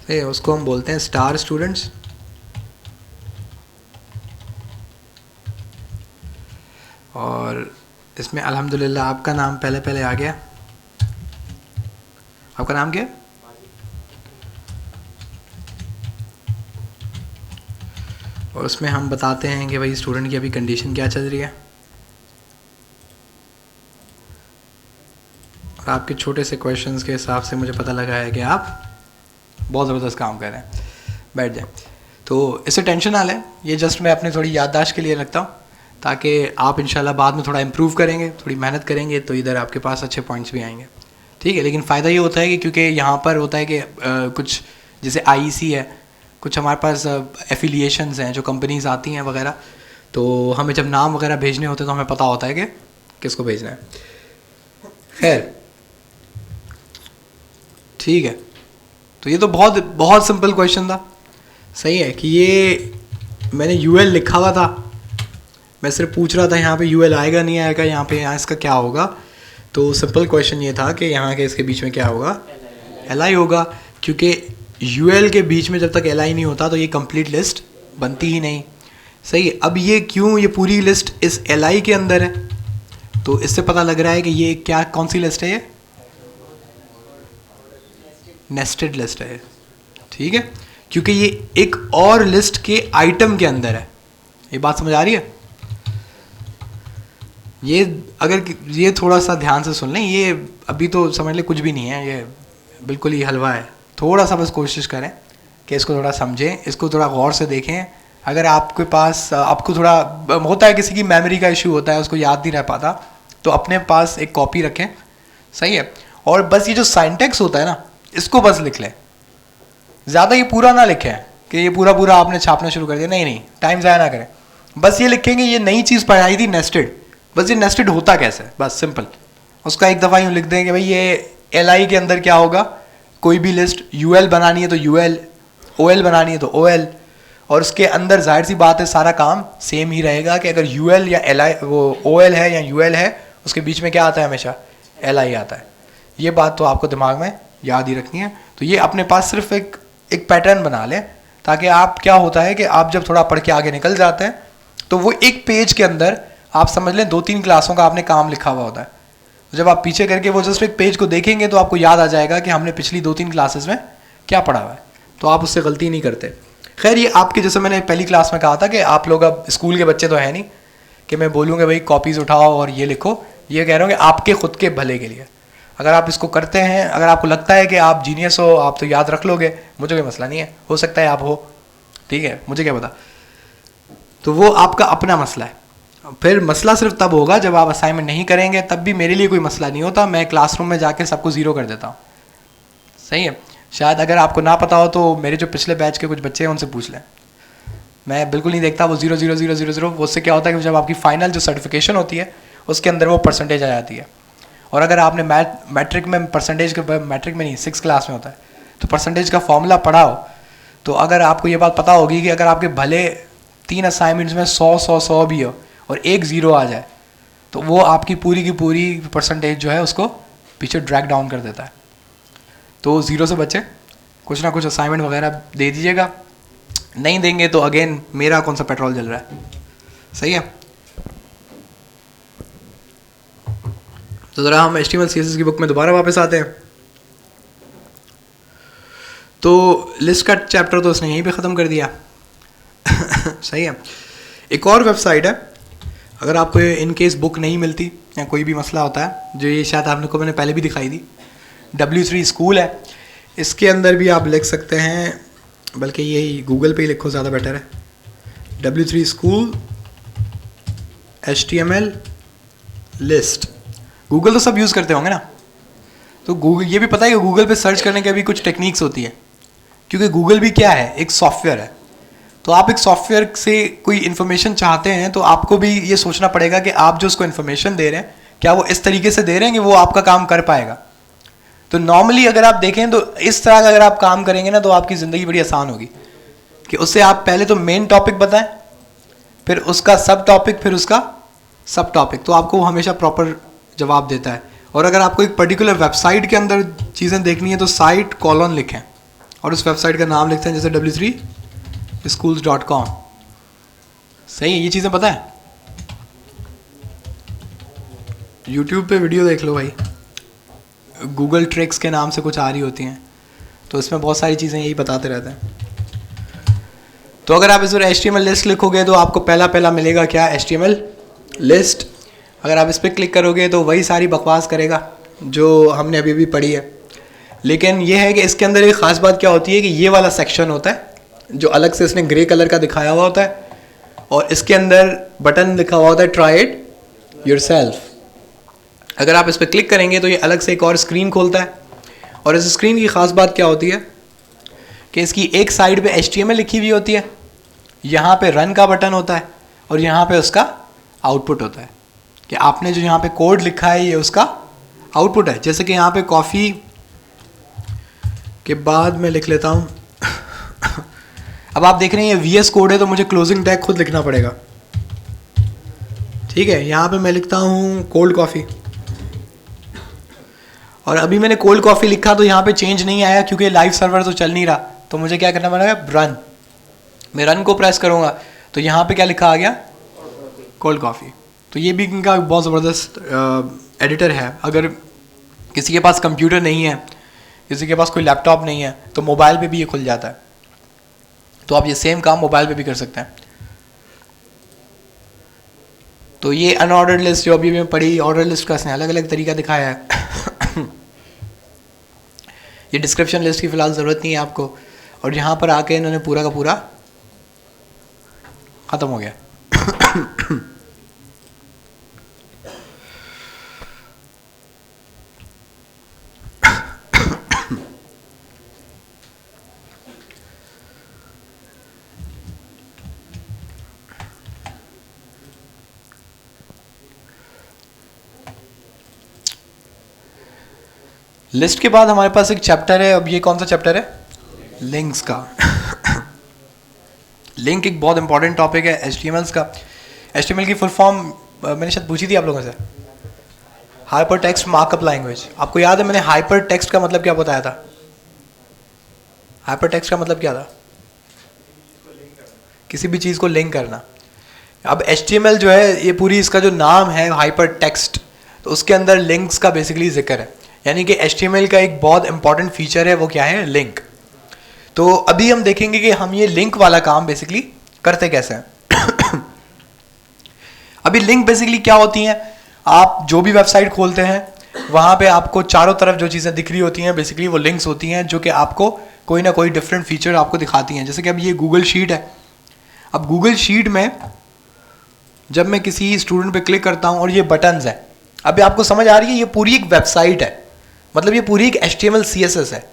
सही है, उसको हम बोलते हैं स्टार स्टूडेंट्स। और इसमें अल्हम्दुलिल्लाह आपका नाम पहले पहले आ गया। आपका नाम क्या है, और उसमें हम बताते हैं कि भाई स्टूडेंट की अभी कंडीशन क्या चल रही है। और आपके छोटे से क्वेश्चंस के हिसाब से मुझे पता लगा है कि आप बहुत ज़बरदस्त काम कर रहे हैं। बैठ जाए, तो इससे टेंशन ना लें, ये जस्ट मैं अपनी थोड़ी याददाश्त के लिए रखता हूँ, ताकि आप इंशाल्लाह बाद में थोड़ा इम्प्रूव करेंगे, थोड़ी मेहनत करेंगे तो इधर आपके पास अच्छे पॉइंट्स भी आएंगे। ठीक है, लेकिन फ़ायदा ये होता है कि क्योंकि यहाँ पर होता है कि कुछ जैसे IEC है, कुछ हमारे पास एफिलिएशंस हैं, जो कंपनीज आती हैं वगैरह, तो हमें जब नाम वगैरह भेजने होते हैं तो हमें पता होता है कि किसको भेजना है। खैर ठीक है, तो ये तो बहुत बहुत सिंपल क्वेश्चन था। सही है कि ये मैंने UL लिखा हुआ था, मैं सिर्फ पूछ रहा था यहाँ पे UL आएगा नहीं आएगा, यहाँ पे यहाँ इसका क्या होगा। तो सिंपल क्वेश्चन ये था कि यहाँ के इसके बीच में क्या होगा, LI होगा, क्योंकि UL के बीच में जब तक LI नहीं होता तो ये कंप्लीट लिस्ट बनती ही नहीं। सही है, अब ये क्यों, ये पूरी लिस्ट इस LI के अंदर है, तो इससे पता लग रहा है कि ये क्या, कौन सी लिस्ट है ये? नेस्टेड लिस्ट है, ठीक है, क्योंकि ये एक और लिस्ट के आइटम के अंदर है। ये बात समझ आ रही है? ये अगर ये थोड़ा सा ध्यान से सुन लें, ये अभी तो समझ ले कुछ भी नहीं है, ये बिल्कुल ही हलवा है। थोड़ा सा बस कोशिश करें कि इसको थोड़ा समझें, इसको थोड़ा गौर से देखें। अगर आपके पास आपको थोड़ा होता है, किसी की मेमोरी का इशू होता है, उसको याद नहीं रह पाता, तो अपने पास एक कॉपी रखें, सही है। और बस ये जो साइंटेक्स होता है ना, इसको बस लिख लें, ज़्यादा ये पूरा ना लिखें कि ये पूरा पूरा आपने छापना शुरू कर दिया, नहीं नहीं, टाइम ज़ाया ना करें। बस ये लिखेंगे ये नई चीज़ पढ़ाई थी नेस्टेड, बस ये नेस्टेड होता कैसे, बस सिंपल। उसका एक दफ़ा यूँ लिख दें कि भाई ये LI के अंदर क्या होगा, कोई भी लिस्ट UL बनानी है तो UL, OL बनानी है तो OL, और उसके अंदर जाहिर सी बात है सारा काम सेम ही रहेगा कि अगर UL या LI वो OL है या UL है, उसके बीच में क्या आता है, हमेशा LI आता है। ये बात तो आपको दिमाग में याद ही रखनी है। तो ये अपने पास सिर्फ एक पैटर्न बना लें, ताकि आप, क्या होता है कि आप जब थोड़ा पढ़ के आगे निकल जाते हैं तो वो एक पेज के अंदर आप समझ लें 2-3 क्लासों का आपने काम लिखा हुआ होता है। जब आप पीछे करके वो जस्ट एक पेज को देखेंगे तो आपको याद आ जाएगा कि हमने पिछली 2-3 क्लासेस में क्या पढ़ा हुआ है, तो आप उससे गलती नहीं करते। खैर, ये आपके, जैसे मैंने पहली क्लास में कहा था कि आप लोग अब स्कूल के बच्चे तो है नहीं कि मैं बोलूँगा भाई कॉपीज़ उठाओ और ये लिखो। ये कह रहा हूँ कि आपके खुद के भले के लिए अगर आप इसको करते हैं, अगर आपको लगता है कि आप जीनियस हो, आप तो याद रख लोगे, मुझे कोई मसला नहीं है, हो सकता है आप हो, ठीक है, मुझे क्या पता। तो वो आपका अपना मसला है। फिर मसला सिर्फ तब होगा जब आप असाइनमेंट नहीं करेंगे, तब भी मेरे लिए कोई मसला नहीं होता, मैं क्लासरूम में जाके सबको ज़ीरो कर देता हूँ, सही है। शायद अगर आपको ना पता हो तो मेरे जो पिछले बैच के कुछ बच्चे हैं उनसे पूछ लें, मैं बिल्कुल नहीं देखता वो 0 0 0 0 0। उससे क्या होता है कि जब आपकी फाइनल जो सर्टिफिकेशन होती है उसके अंदर वो परसेंटेज आ जाती है। और अगर आपने मैट्रिक में परसेंटेज के, मैट्रिक में नहीं 6 क्लास में होता है, तो परसेंटेज का फॉर्मूला पढ़ा हो, तो अगर आपको ये बात पता होगी कि अगर आपके भले 3 असाइनमेंट्स में 100 भी हो और एक 0 आ जाए, तो वो आपकी पूरी की पूरी परसेंटेज जो है उसको पीछे ड्रैग डाउन कर देता है। तो 0 से बचे, कुछ ना कुछ असाइनमेंट वगैरह दे दीजिएगा, नहीं देंगे तो अगेन मेरा कौन सा पेट्रोल जल रहा है, सही है। तो ज़रा हम HTML CSS की बुक में दोबारा वापस आते हैं। तो लिस्ट का चैप्टर तो उसने यहीं पे ख़त्म कर दिया सही है। एक और वेबसाइट है, अगर आपको इन केस बुक नहीं मिलती या कोई भी मसला होता है, जो ये शायद आप लोग को मैंने पहले भी दिखाई दी, W3 स्कूल है। इसके अंदर भी आप लिख सकते हैं, बल्कि यही गूगल पे ही लिखो, ज़्यादा बेटर है, W3 school HTML list. Google तो सब यूज़ करते होंगे ना, तो गूगल, ये भी पता है कि गूगल पे सर्च करने की भी कुछ टेक्निक्स होती है, क्योंकि गूगल भी क्या है, एक सॉफ्टवेयर है। तो आप एक सॉफ्टवेयर से कोई इन्फॉर्मेशन चाहते हैं तो आपको भी ये सोचना पड़ेगा कि आप जो उसको इन्फॉर्मेशन दे रहे हैं क्या वो इस तरीके से दे रहे हैं कि वो आपका काम कर पाएगा। तो नॉर्मली अगर आप देखें तो इस तरह का अगर आप काम करेंगे ना तो आपकी ज़िंदगी बड़ी आसान होगी, कि उससे आप पहले तो मेन टॉपिक बताएं, फिर उसका सब टॉपिक, फिर उसका सब टॉपिक, तो आपको वो हमेशा प्रॉपर जवाब देता है। और अगर आपको एक पर्टिकुलर वेबसाइट के अंदर चीज़ें देखनी है तो साइट कॉलन लिखें और उस वेबसाइट का नाम लिखते हैं, जैसे w3schools.com, सही है। ये चीज़ें पता है, यूट्यूब पे वीडियो देख लो भाई, गूगल ट्रिक्स के नाम से कुछ आ रही होती हैं, तो इसमें बहुत सारी चीज़ें यही बताते रहते हैं। तो अगर आप इस बार HTML लिस्ट लिखोगे तो आपको पहला मिलेगा क्या, HTML लिस्ट। अगर आप इस पर क्लिक करोगे तो वही सारी बकवास करेगा जो हमने अभी भी पढ़ी है, लेकिन ये है कि इसके अंदर एक ख़ास बात क्या होती है कि ये वाला सेक्शन होता है जो अलग से इसने ग्रे कलर का दिखाया हुआ होता है, और इसके अंदर बटन लिखा हुआ होता है ट्राई इट योरसेल्फ। अगर आप इस पर क्लिक करेंगे तो ये अलग से एक और स्क्रीन खोलता है, और इस स्क्रीन की ख़ास बात क्या होती है कि इसकी एक साइड पे HTML लिखी हुई होती है, यहाँ पे रन का बटन होता है, और यहाँ पे उसका आउटपुट होता है कि आपने जो यहाँ पे कोड लिखा है ये उसका आउटपुट है। जैसे कि यहाँ पे कॉफ़ी के बाद मैं लिख लेता हूँ अब आप देख रहे हैं ये VS कोड है तो मुझे क्लोजिंग टैग खुद लिखना पड़ेगा, ठीक है। यहाँ पे मैं लिखता हूँ कोल्ड कॉफ़ी, और अभी मैंने कोल्ड कॉफ़ी लिखा तो यहाँ पे चेंज नहीं आया क्योंकि लाइव सर्वर तो चल नहीं रहा, तो मुझे क्या करना पड़ेगा, रन। मैं रन को प्रेस करूँगा तो यहाँ पे क्या लिखा आ गया, कोल्ड कॉफ़ी, तो ये भी इनका बहुत ज़बरदस्त एडिटर है। अगर किसी के पास कंप्यूटर नहीं है, किसी के पास कोई लैपटॉप नहीं है, तो मोबाइल पे भी ये खुल जाता है। तो आप ये सेम काम मोबाइल पे भी कर सकते हैं। तो ये अनऑर्डर्ड लिस्ट जो अभी मैं पढ़ी, ऑर्डर लिस्ट का इसने अलग अलग तरीका दिखाया है। ये डिस्क्रिप्शन लिस्ट की फ़िलहाल ज़रूरत नहीं है आपको, और यहाँ पर आके इन्होंने पूरा का पूरा ख़त्म हो गया। लिस्ट के बाद हमारे पास एक चैप्टर है। अब ये कौन सा चैप्टर है? लिंक्स का। लिंक एक बहुत इंपॉर्टेंट टॉपिक है HTML का। HTML की फुल फॉर्म मैंने शायद पूछी थी आप लोगों से, हाइपर टेक्स्ट मार्कअप लैंग्वेज। आपको याद है मैंने हाइपर टेक्स्ट का मतलब क्या बताया था? हाइपर टेक्स्ट का मतलब क्या था? किसी भी चीज़ को लिंक करना। अब HTML जो है, ये पूरी इसका जो नाम है हाइपर टेक्स्ट, तो उसके अंदर लिंक्स का बेसिकली जिक्र है। यानी कि HTML का एक बहुत इंपॉर्टेंट फीचर है, वो क्या है? लिंक। तो अभी हम देखेंगे कि हम ये लिंक वाला काम बेसिकली करते कैसे हैं। अभी लिंक बेसिकली क्या होती हैं? आप जो भी वेबसाइट खोलते हैं वहाँ पे आपको चारों तरफ जो चीज़ें दिख रही होती हैं बेसिकली वो लिंक्स होती हैं, जो कि आपको कोई ना कोई डिफरेंट फीचर आपको दिखाती हैं। जैसे कि अब ये गूगल शीट है। अब गूगल शीट में जब मैं किसी स्टूडेंट पे क्लिक करता हूँ और ये बटन्स है, अभी आपको समझ आ रही है ये पूरी एक वेबसाइट है, मतलब ये पूरी एक HTML CSS है।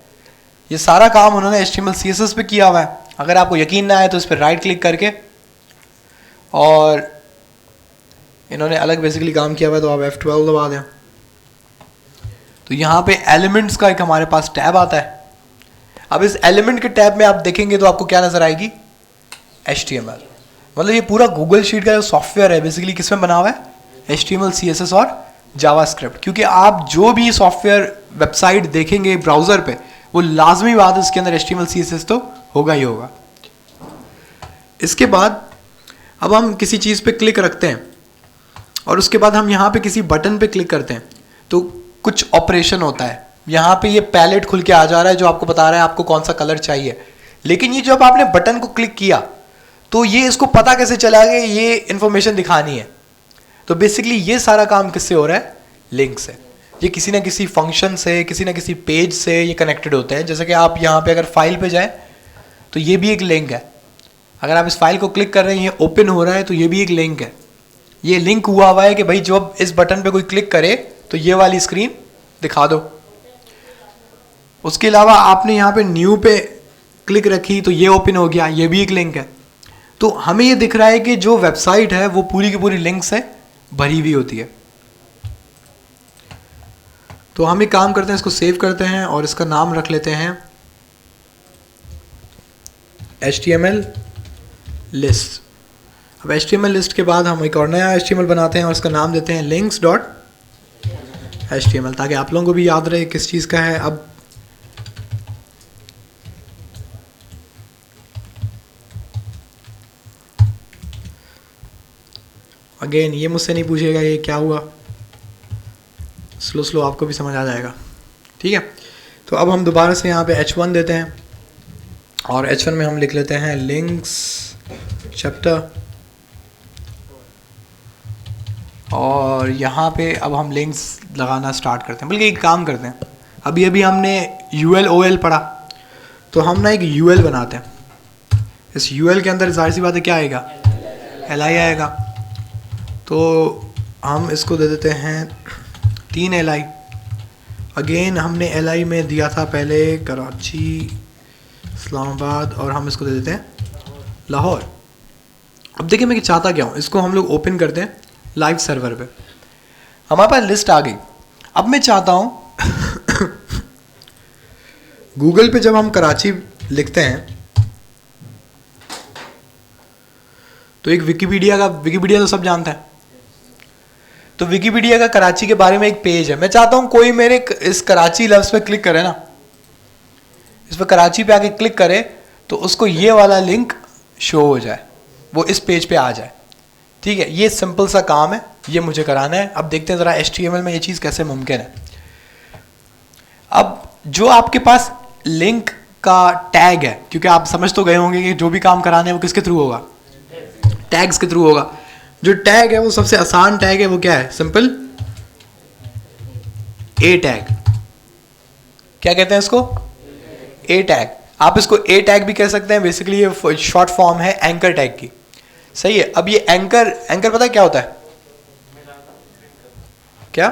ये सारा काम उन्होंने HTML CSS पे किया हुआ है। अगर आपको यकीन ना आए तो इस पर राइट क्लिक करके, और इन्होंने अलग बेसिकली काम किया हुआ है, तो आप F12 दबा दें तो यहाँ पे एलिमेंट्स का एक हमारे पास टैब आता है। अब इस एलिमेंट के टैब में आप देखेंगे तो आपको क्या नजर आएगी? HTML। मतलब ये पूरा गूगल शीट का जो सॉफ्टवेयर है बेसिकली किस में बना हुआ है? HTML CSS और जावास्क्रिप्ट। क्योंकि आप जो भी सॉफ्टवेयर वेबसाइट देखेंगे ब्राउज़र पे, वो लाजमी बात है इसके अंदर HTML CSS तो होगा ही होगा। इसके बाद अब हम किसी चीज़ पे क्लिक रखते हैं और उसके बाद हम यहाँ पे किसी बटन पे क्लिक करते हैं, तो कुछ ऑपरेशन होता है। यहाँ पे ये पैलेट खुल के आ जा रहा है जो आपको बता रहा है आपको कौन सा कलर चाहिए। लेकिन ये जब आपने बटन को क्लिक किया तो ये इसको पता कैसे चला कि ये इंफॉर्मेशन दिखानी है? तो बेसिकली ये सारा काम किससे हो रहा है? लिंक से। ये किसी ना किसी फंक्शन से, किसी ना किसी पेज से ये कनेक्टेड होते हैं। जैसे कि आप यहाँ पे अगर फाइल पे जाएं तो ये भी एक लिंक है। अगर आप इस फाइल को क्लिक कर रहे हैं, ये ओपन हो रहा है, तो ये भी एक लिंक है। ये लिंक हुआ है कि भाई जब इस बटन पे कोई क्लिक करे तो ये वाली स्क्रीन दिखा दो। उसके अलावा आपने यहाँ पे न्यू पे क्लिक रखी तो ये ओपन हो गया, ये भी एक लिंक है। तो हमें ये दिख रहा है कि जो वेबसाइट है वो पूरी की पूरी लिंक से भरी हुई होती है। तो हम एक काम करते हैं, इसको सेव करते हैं और इसका नाम रख लेते हैं HTML लिस्ट। अब HTML लिस्ट के बाद हम एक और नया HTML बनाते हैं और इसका नाम देते हैं links.html, ताकि आप लोगों को भी याद रहे किस चीज़ का है। अब अगेन ये मुझसे नहीं पूछेगा ये क्या हुआ, स्लो आपको भी समझ आ जाएगा। ठीक है, तो अब हम दोबारा से यहाँ पे H1 देते हैं और H1 में हम लिख लेते हैं लिंक्स चैप्टर, और यहाँ पे अब हम लिंक्स लगाना स्टार्ट करते हैं। बल्कि एक काम करते हैं, अभी हमने UL OL पढ़ा, तो हम ना एक UL बनाते हैं। इस UL के अंदर जाहिर सी बात है क्या आएगा? LI आएगा। तो हम इसको दे देते हैं 3 LI। अगेन हमने LI में दिया था पहले कराची, इस्लामाबाद, और हम इसको दे देते हैं लाहौर। अब देखिए मैं चाहता क्या हूँ, इसको हम लोग ओपन करते हैं लाइव सर्वर पे। हमारे पास लिस्ट आ गई। अब मैं चाहता हूँ गूगल पे जब हम कराची लिखते हैं तो एक विकिपीडिया तो सब जानते हैं, तो विकिपीडिया का कराची के बारे में एक पेज है। मैं चाहता हूँ कोई मेरे इस कराची लफ्ज़ पे क्लिक करे ना, इस पर कराची पे आके क्लिक करे तो उसको ये वाला लिंक शो हो जाए, वो इस पेज पे आ जाए। ठीक है, ये सिंपल सा काम है, ये मुझे कराना है। अब देखते हैं ज़रा HTML में ये चीज़ कैसे मुमकिन है। अब जो आपके पास लिंक का टैग है, क्योंकि आप समझ तो गए होंगे कि जो भी काम कराना है वो किसके थ्रू होगा, टैग्स के थ्रू होगा। जो टैग है वो सबसे आसान टैग है, वो क्या है, सिंपल ए टैग। क्या कहते हैं इसको, ए टैग। आप इसको ए टैग भी कह सकते हैं, बेसिकली ये शॉर्ट फॉर्म है एंकर टैग की। सही है। अब ये एंकर पता है क्या होता है, क्या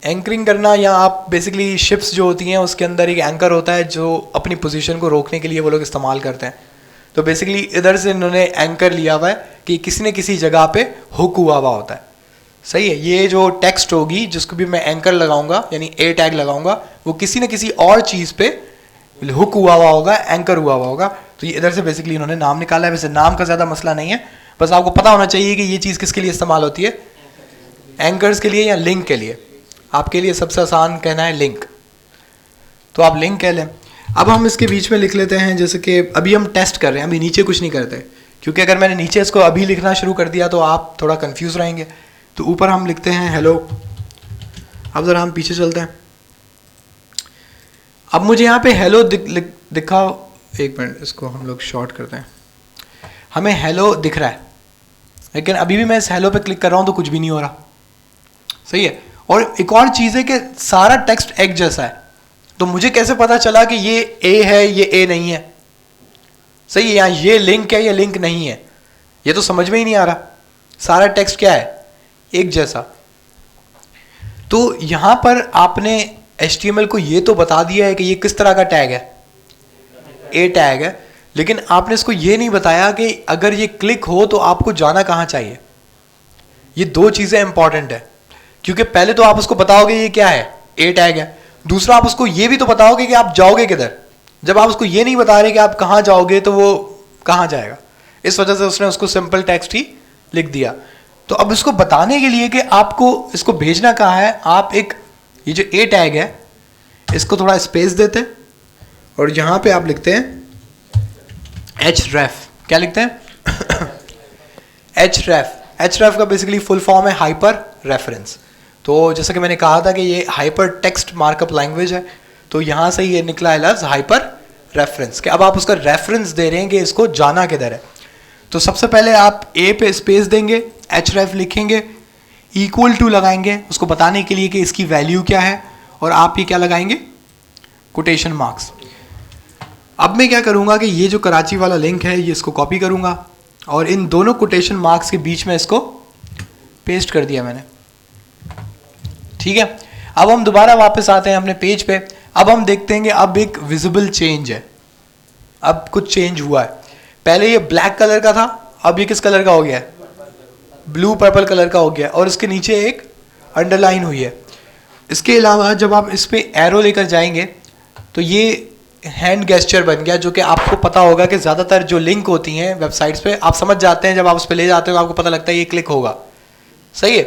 एंकरिंग करना, या आप बेसिकली शिप्स जो होती हैं उसके अंदर एक एंकर होता है जो अपनी पोजीशन को रोकने के लिए वो लोग इस्तेमाल करते हैं। तो बेसिकली इधर से इन्होंने एंकर लिया हुआ है कि किसी न किसी जगह पे हुक हुआ हुआ होता है। सही है। ये जो टेक्स्ट होगी जिसको भी मैं एंकर लगाऊंगा यानी ए टैग लगाऊंगा, वो किसी न किसी और चीज़ पे हुक हुआ हुआ होगा, एंकर हुआ हुआ होगा। तो ये इधर से बेसिकली इन्होंने नाम निकाला है। वैसे नाम का ज़्यादा मसला नहीं है, बस आपको पता होना चाहिए कि ये चीज़ किसके लिए इस्तेमाल होती है, एंकर्स के लिए या लिंक के लिए। आपके लिए सबसे आसान कहना है लिंक, तो आप लिंक कह लें। अब हम इसके बीच में लिख लेते हैं, जैसे कि अभी हम टेस्ट कर रहे हैं, अभी नीचे कुछ नहीं करते, क्योंकि अगर मैंने नीचे इसको अभी लिखना शुरू कर दिया तो आप थोड़ा कंफ्यूज रहेंगे। तो ऊपर हम लिखते हैं हेलो। अब ज़रा हम पीछे चलते हैं। अब मुझे यहाँ पे हेलो दिखाओ, एक मिनट इसको हम लोग शॉर्ट करते हैं। हमें हेलो दिख रहा है, लेकिन अभी भी मैं इस हेलो पे क्लिक कर रहा हूँ तो कुछ भी नहीं हो रहा। सही है। और एक और चीज़ है कि सारा टेक्स्ट एक जैसा है, तो मुझे कैसे पता चला कि ये ए है ये ए नहीं है। सही है। यहाँ ये लिंक है ये लिंक नहीं है, ये तो समझ में ही नहीं आ रहा। सारा टेक्स्ट क्या है, एक जैसा। तो यहाँ पर आपने HTML को ये तो बता दिया है कि ये किस तरह का टैग है, ए टैग है, लेकिन आपने इसको ये नहीं बताया कि अगर ये क्लिक हो तो आपको जाना कहाँ चाहिए। ये दो चीज़ें इंपॉर्टेंट है, क्योंकि पहले तो आप उसको बताओगे ये क्या है, ए टैग है। दूसरा आप उसको ये भी तो बताओगे कि आप जाओगे किधर। जब आप उसको ये नहीं बता रहे कि आप कहाँ जाओगे तो वो कहाँ जाएगा। इस वजह से उसने उसको सिंपल टेक्स्ट ही लिख दिया। तो अब इसको बताने के लिए कि आपको इसको भेजना कहाँ है, आप एक ये जो ए टैग है इसको थोड़ा स्पेस देते हैं और यहाँ पे आप लिखते हैं href। क्या लिखते हैं href का बेसिकली फुल फॉर्म है हाइपर रेफरेंस। तो जैसा कि मैंने कहा था कि ये हाइपर टेक्स्ट मार्कअप लैंग्वेज है, तो यहाँ से ये निकला है लफ्ज़ हाइपर रेफरेंस कि अब आप उसका रेफरेंस दे रहे हैं कि इसको जाना किधर है। तो सबसे पहले आप ए पे स्पेस देंगे, href लिखेंगे, इक्वल टू लगाएंगे उसको बताने के लिए कि इसकी वैल्यू क्या है, और आप ये क्या लगाएंगे, कोटेशन मार्क्स। अब मैं क्या करूँगा कि ये जो कराची वाला लिंक है ये इसको कॉपी करूँगा और इन दोनों कोटेशन मार्क्स के बीच में इसको पेस्ट कर दिया मैंने। ठीक है। अब हम दोबारा वापस आते हैं अपने पेज पे। अब हम देखते हैं कि अब एक विजिबल चेंज है, अब कुछ चेंज हुआ है। पहले ये ब्लैक कलर का था, अब ये किस कलर का हो गया है, ब्लू पर्पल कलर का हो गया, और इसके नीचे एक अंडरलाइन हुई है। इसके अलावा जब आप इस पे एरो लेकर जाएंगे तो ये हैंड गेस्चर बन गया, जो कि आपको पता होगा कि ज़्यादातर जो लिंक होती हैं वेबसाइट्स पे आप समझ जाते हैं, जब आप उस पर ले जाते हो तो आपको पता लगता है ये क्लिक होगा। सही है।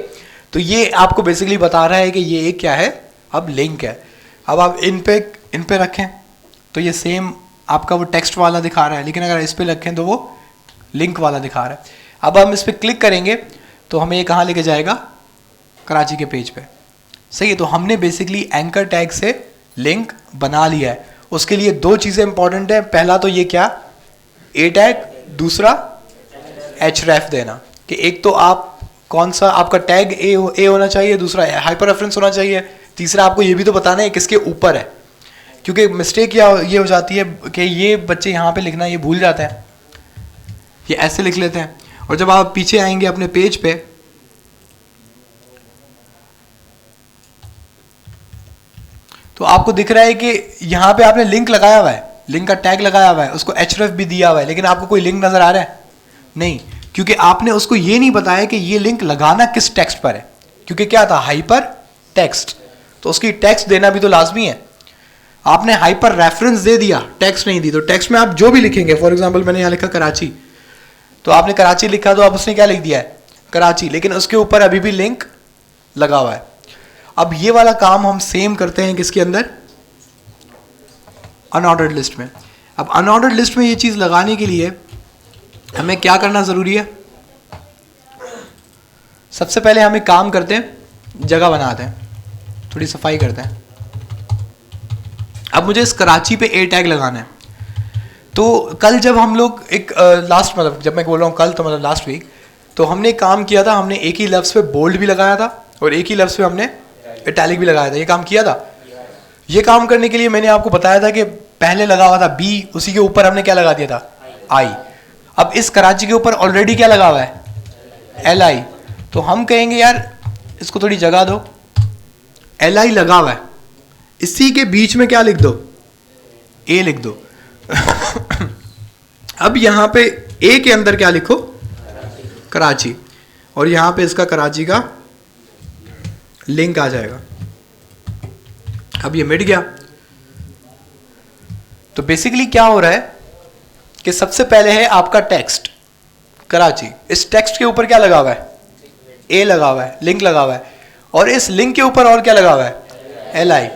तो ये आपको बेसिकली बता रहा है कि ये एक क्या है, अब लिंक है। अब आप इन पे रखें तो ये सेम आपका वो टेक्स्ट वाला दिखा रहा है, लेकिन अगर इस पे रखें तो वो लिंक वाला दिखा रहा है। अब हम इस पर क्लिक करेंगे तो हमें ये कहाँ लेके जाएगा, कराची के पेज पे। सही है। तो हमने बेसिकली एंकर टैग से लिंक बना लिया है। उसके लिए दो चीज़ें इंपॉर्टेंट है, पहला तो ये क्या, ए टैग, दूसरा href देना, कि एक तो आप कौन सा आपका टैग ए होना चाहिए, दूसरा हाइपर रेफरेंस होना चाहिए, तीसरा आपको ये भी तो बताना है किसके ऊपर है। क्योंकि मिस्टेक ये हो जाती है कि ये बच्चे यहाँ पे लिखना ये भूल जाते हैं, ये ऐसे लिख लेते हैं, और जब आप पीछे आएंगे अपने पेज पे तो आपको दिख रहा है कि यहाँ पे आपने लिंक लगाया हुआ है, लिंक का टैग लगाया हुआ है, उसको href भी दिया हुआ है, लेकिन आपको कोई लिंक नजर आ रहा है नहीं, क्योंकि आपने उसको ये नहीं बताया कि ये लिंक लगाना किस टेक्स्ट पर है। क्योंकि क्या था, हाइपर टेक्स्ट, तो उसकी टेक्स्ट देना भी तो लाजमी है। आपने हाइपर रेफरेंस दे दिया, टेक्स्ट नहीं दी, तो टेक्स्ट में आप जो भी लिखेंगे, फॉर एग्जांपल मैंने यहाँ लिखा कराची, तो आपने कराची लिखा तो आप उसने क्या लिख दिया है, कराची, लेकिन उसके ऊपर अभी भी लिंक लगा हुआ है। अब ये वाला काम हम सेम करते हैं किसके अंदर, अनऑर्डर्ड लिस्ट में। अब अनऑर्डर्ड लिस्ट में ये चीज़ लगाने के लिए हमें क्या करना ज़रूरी है, सबसे पहले हम एक काम करते हैं, जगह बनाते हैं, थोड़ी सफाई करते हैं। अब मुझे इस कराची पे ए टैग लगाना है। तो कल जब हम लोग एक लास्ट मतलब जब मैं बोल रहा हूँ कल तो मतलब लास्ट वीक, तो हमने एक काम किया था, हमने एक ही लफ्ज़ पे बोल्ड भी लगाया था और एक ही लफ्ज़ पे हमने इटैलिक भी लगाया था। ये काम किया था। ये काम करने के लिए मैंने आपको बताया था कि पहले लगा हुआ था बी, उसी के ऊपर हमने क्या लगा दिया था, आई। अब इस कराची के ऊपर ऑलरेडी क्या लगा हुआ है, एल आई। तो हम कहेंगे यार इसको थोड़ी जगह दो, एल आई लगा हुआ है, इसी के बीच में क्या लिख दो, ए लिख दो। अब यहां पे ए के अंदर क्या लिखो, कराची, और यहां पे इसका कराची का लिंक आ जाएगा। अब ये मिट गया। तो बेसिकली क्या हो रहा है कि सबसे पहले है आपका टेक्स्ट कराची, इस टेक्स्ट के ऊपर क्या लगा हुआ है, ए लगा हुआ है, लिंक लगा हुआ है, और इस लिंक के ऊपर और क्या लगा हुआ है, एल आई।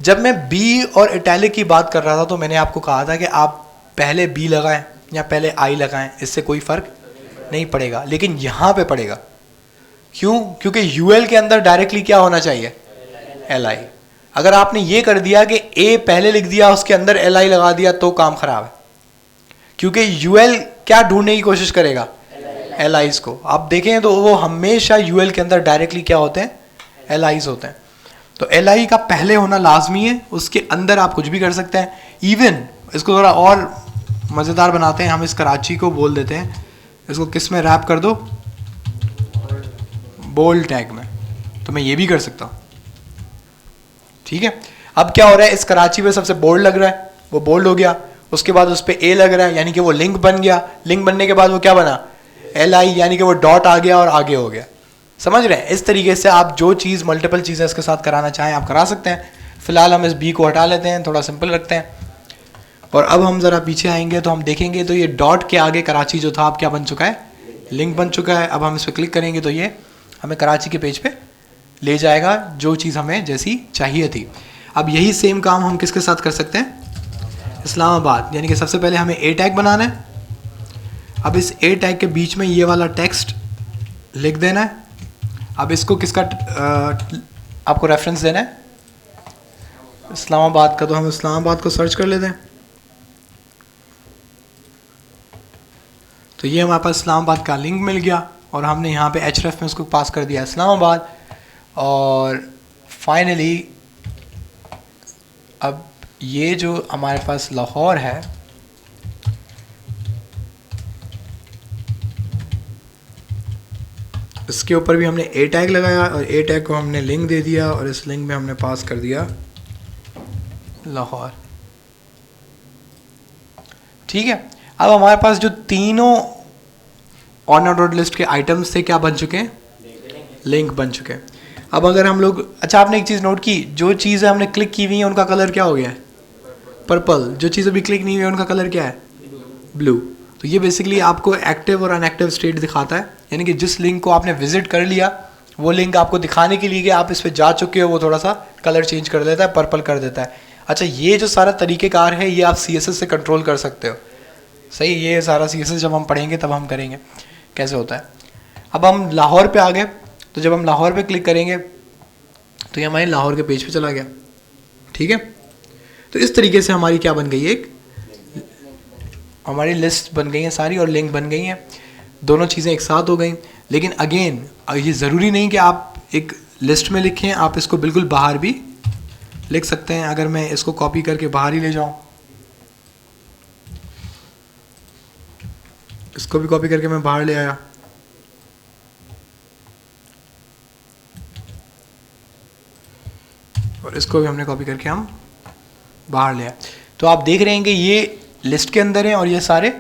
जब मैं बी और इटैलिक की बात कर रहा था तो मैंने आपको कहा था कि आप पहले बी लगाएं या पहले आई लगाएं, इससे कोई फर्क नहीं पड़ेगा, लेकिन यहां पे पड़ेगा। क्यों? क्योंकि यूएल के अंदर डायरेक्टली क्या होना चाहिए, एल आई। अगर आपने ये कर दिया कि ए पहले लिख दिया उसके अंदर एल आई लगा दिया तो काम खराब है, क्योंकि यूएल क्या ढूंढने की कोशिश करेगा, एल आईज को। आप देखें तो वो हमेशा यूएल के अंदर डायरेक्टली क्या होते हैं, एल आईज होते हैं। तो एल आई का पहले होना लाजमी है, उसके अंदर आप कुछ भी कर सकते हैं। इवन इसको थोड़ा और मज़ेदार बनाते हैं, हम इस कराची को बोल देते हैं, इसको किस में रैप कर दो, बोल्ड टैग में। तो मैं ये भी कर सकता हूँ, ठीक है। अब क्या हो रहा है, इस कराची पे सबसे बोल्ड लग रहा है, वो बोल्ड हो गया, उसके बाद उस पर ए लग रहा है, यानी कि वो लिंक बन गया। लिंक बनने के बाद वो क्या बना, एल आई, यानी कि वो डॉट आ गया और आगे हो गया। समझ रहे हैं? इस तरीके से आप जो चीज़ मल्टीपल चीज़ें इसके साथ कराना चाहें आप करा सकते हैं। फिलहाल हम इस बी को हटा लेते हैं, थोड़ा सिंपल रखते हैं। और अब हम ज़रा पीछे आएंगे तो हम देखेंगे तो ये डॉट के आगे कराची जो था अब क्या बन चुका है, लिंक बन चुका है। अब हम इस पर क्लिक करेंगे तो ये हमें कराची के पेज पे ले जाएगा, जो चीज़ हमें जैसी चाहिए थी। अब यही सेम काम हम किसके साथ कर सकते हैं, इस्लामाबाद। यानी कि सबसे पहले हमें ए टैग बनाना है। अब इस ए टैग के बीच में ये वाला टेक्स्ट लिख देना है। अब इसको किसका आपको रेफरेंस देना है, इस्लामाबाद का। तो हम इस्लामाबाद को सर्च कर लेते हैं। तो ये हमारे पास इस्लामाबाद का लिंक मिल गया और हमने यहाँ पे एचरेफ में उसको पास कर दिया इस्लामाबाद। और फाइनली अब ये जो हमारे पास लाहौर है, इसके ऊपर भी हमने ए टैग लगाया और ए टैग को हमने लिंक दे दिया और इस लिंक में हमने पास कर दिया लाहौर। ठीक है। अब हमारे पास जो तीनों ऑन ऑर्डर लिस्ट के आइटम्स थे क्या बन चुके हैं, लिंक बन चुके हैं। अब अगर हम लोग, अच्छा आपने एक चीज़ नोट की, जो चीज़ें हमने क्लिक की हुई हैं उनका कलर क्या हो गया है, पर्पल। जो चीज़ अभी क्लिक नहीं हुई है उनका कलर क्या है, ब्लू। तो ये बेसिकली आपको एक्टिव और अनएक्टिव स्टेट दिखाता है, यानी कि जिस लिंक को आपने विजिट कर लिया वो लिंक आपको दिखाने के लिए कि आप इस पर जा चुके हो, वो थोड़ा सा कलर चेंज कर देता है, पर्पल कर देता है। अच्छा, ये जो सारा तरीक़ेकार है ये आप CSS से कंट्रोल कर सकते हो। सही, ये सारा CSS जब हम पढ़ेंगे तब हम करेंगे कैसे होता है। अब हम लाहौर पे आ गए, तो जब हम लाहौर पे क्लिक करेंगे तो ये हमारे लाहौर के पेज पे चला गया। ठीक है। तो इस तरीके से हमारी क्या बन गई है, एक हमारी लिस्ट बन गई है सारी और लिंक बन गई हैं, दोनों चीज़ें एक साथ हो गई। लेकिन अगेन ये ज़रूरी नहीं कि आप एक लिस्ट में लिखें, आप इसको बिल्कुल बाहर भी लिख सकते हैं। अगर मैं इसको कॉपी करके बाहर ही ले जाऊं, इसको भी कॉपी करके मैं बाहर ले आया, और इसको भी हमने कॉपी करके हम बाहर ले आए, तो आप देख रहे हैं कि ये लिस्ट के अंदर है और ये सारे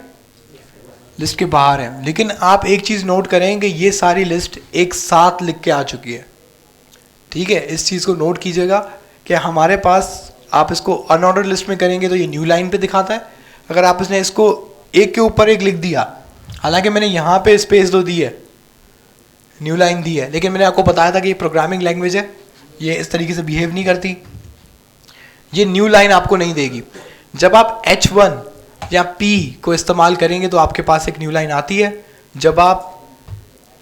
लिस्ट के बाहर हैं। लेकिन आप एक चीज़ नोट करें कि ये सारी लिस्ट एक साथ लिख के आ चुकी है। ठीक है, इस चीज़ को नोट कीजिएगा कि हमारे पास, आप इसको अनऑर्डर लिस्ट में करेंगे तो ये न्यू लाइन पे दिखाता है। अगर आप इसने इसको एक के ऊपर एक लिख दिया, हालांकि मैंने यहाँ पे स्पेस दो दी है, न्यू लाइन दी है, लेकिन मैंने आपको बताया था कि ये प्रोग्रामिंग लैंग्वेज है, ये इस तरीके से बिहेव नहीं करती, ये न्यू लाइन आपको नहीं देगी। जब आप H1 या P को इस्तेमाल करेंगे तो आपके पास एक न्यू लाइन आती है। जब आप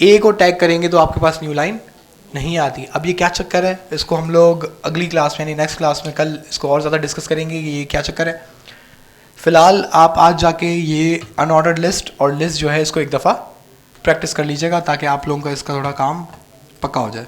ए को टैग करेंगे तो आपके पास न्यू लाइन नहीं आती। अब ये क्या चक्कर है, इसको हम लोग अगली क्लास में यानी नेक्स्ट क्लास में कल इसको और ज़्यादा डिस्कस करेंगे कि ये क्या चक्कर है। फ़िलहाल आप आज जाके ये अनऑर्डर्ड लिस्ट और लिस्ट जो है इसको एक दफ़ा प्रैक्टिस कर लीजिएगा ताकि आप लोगों का इसका थोड़ा काम पक्का हो जाए।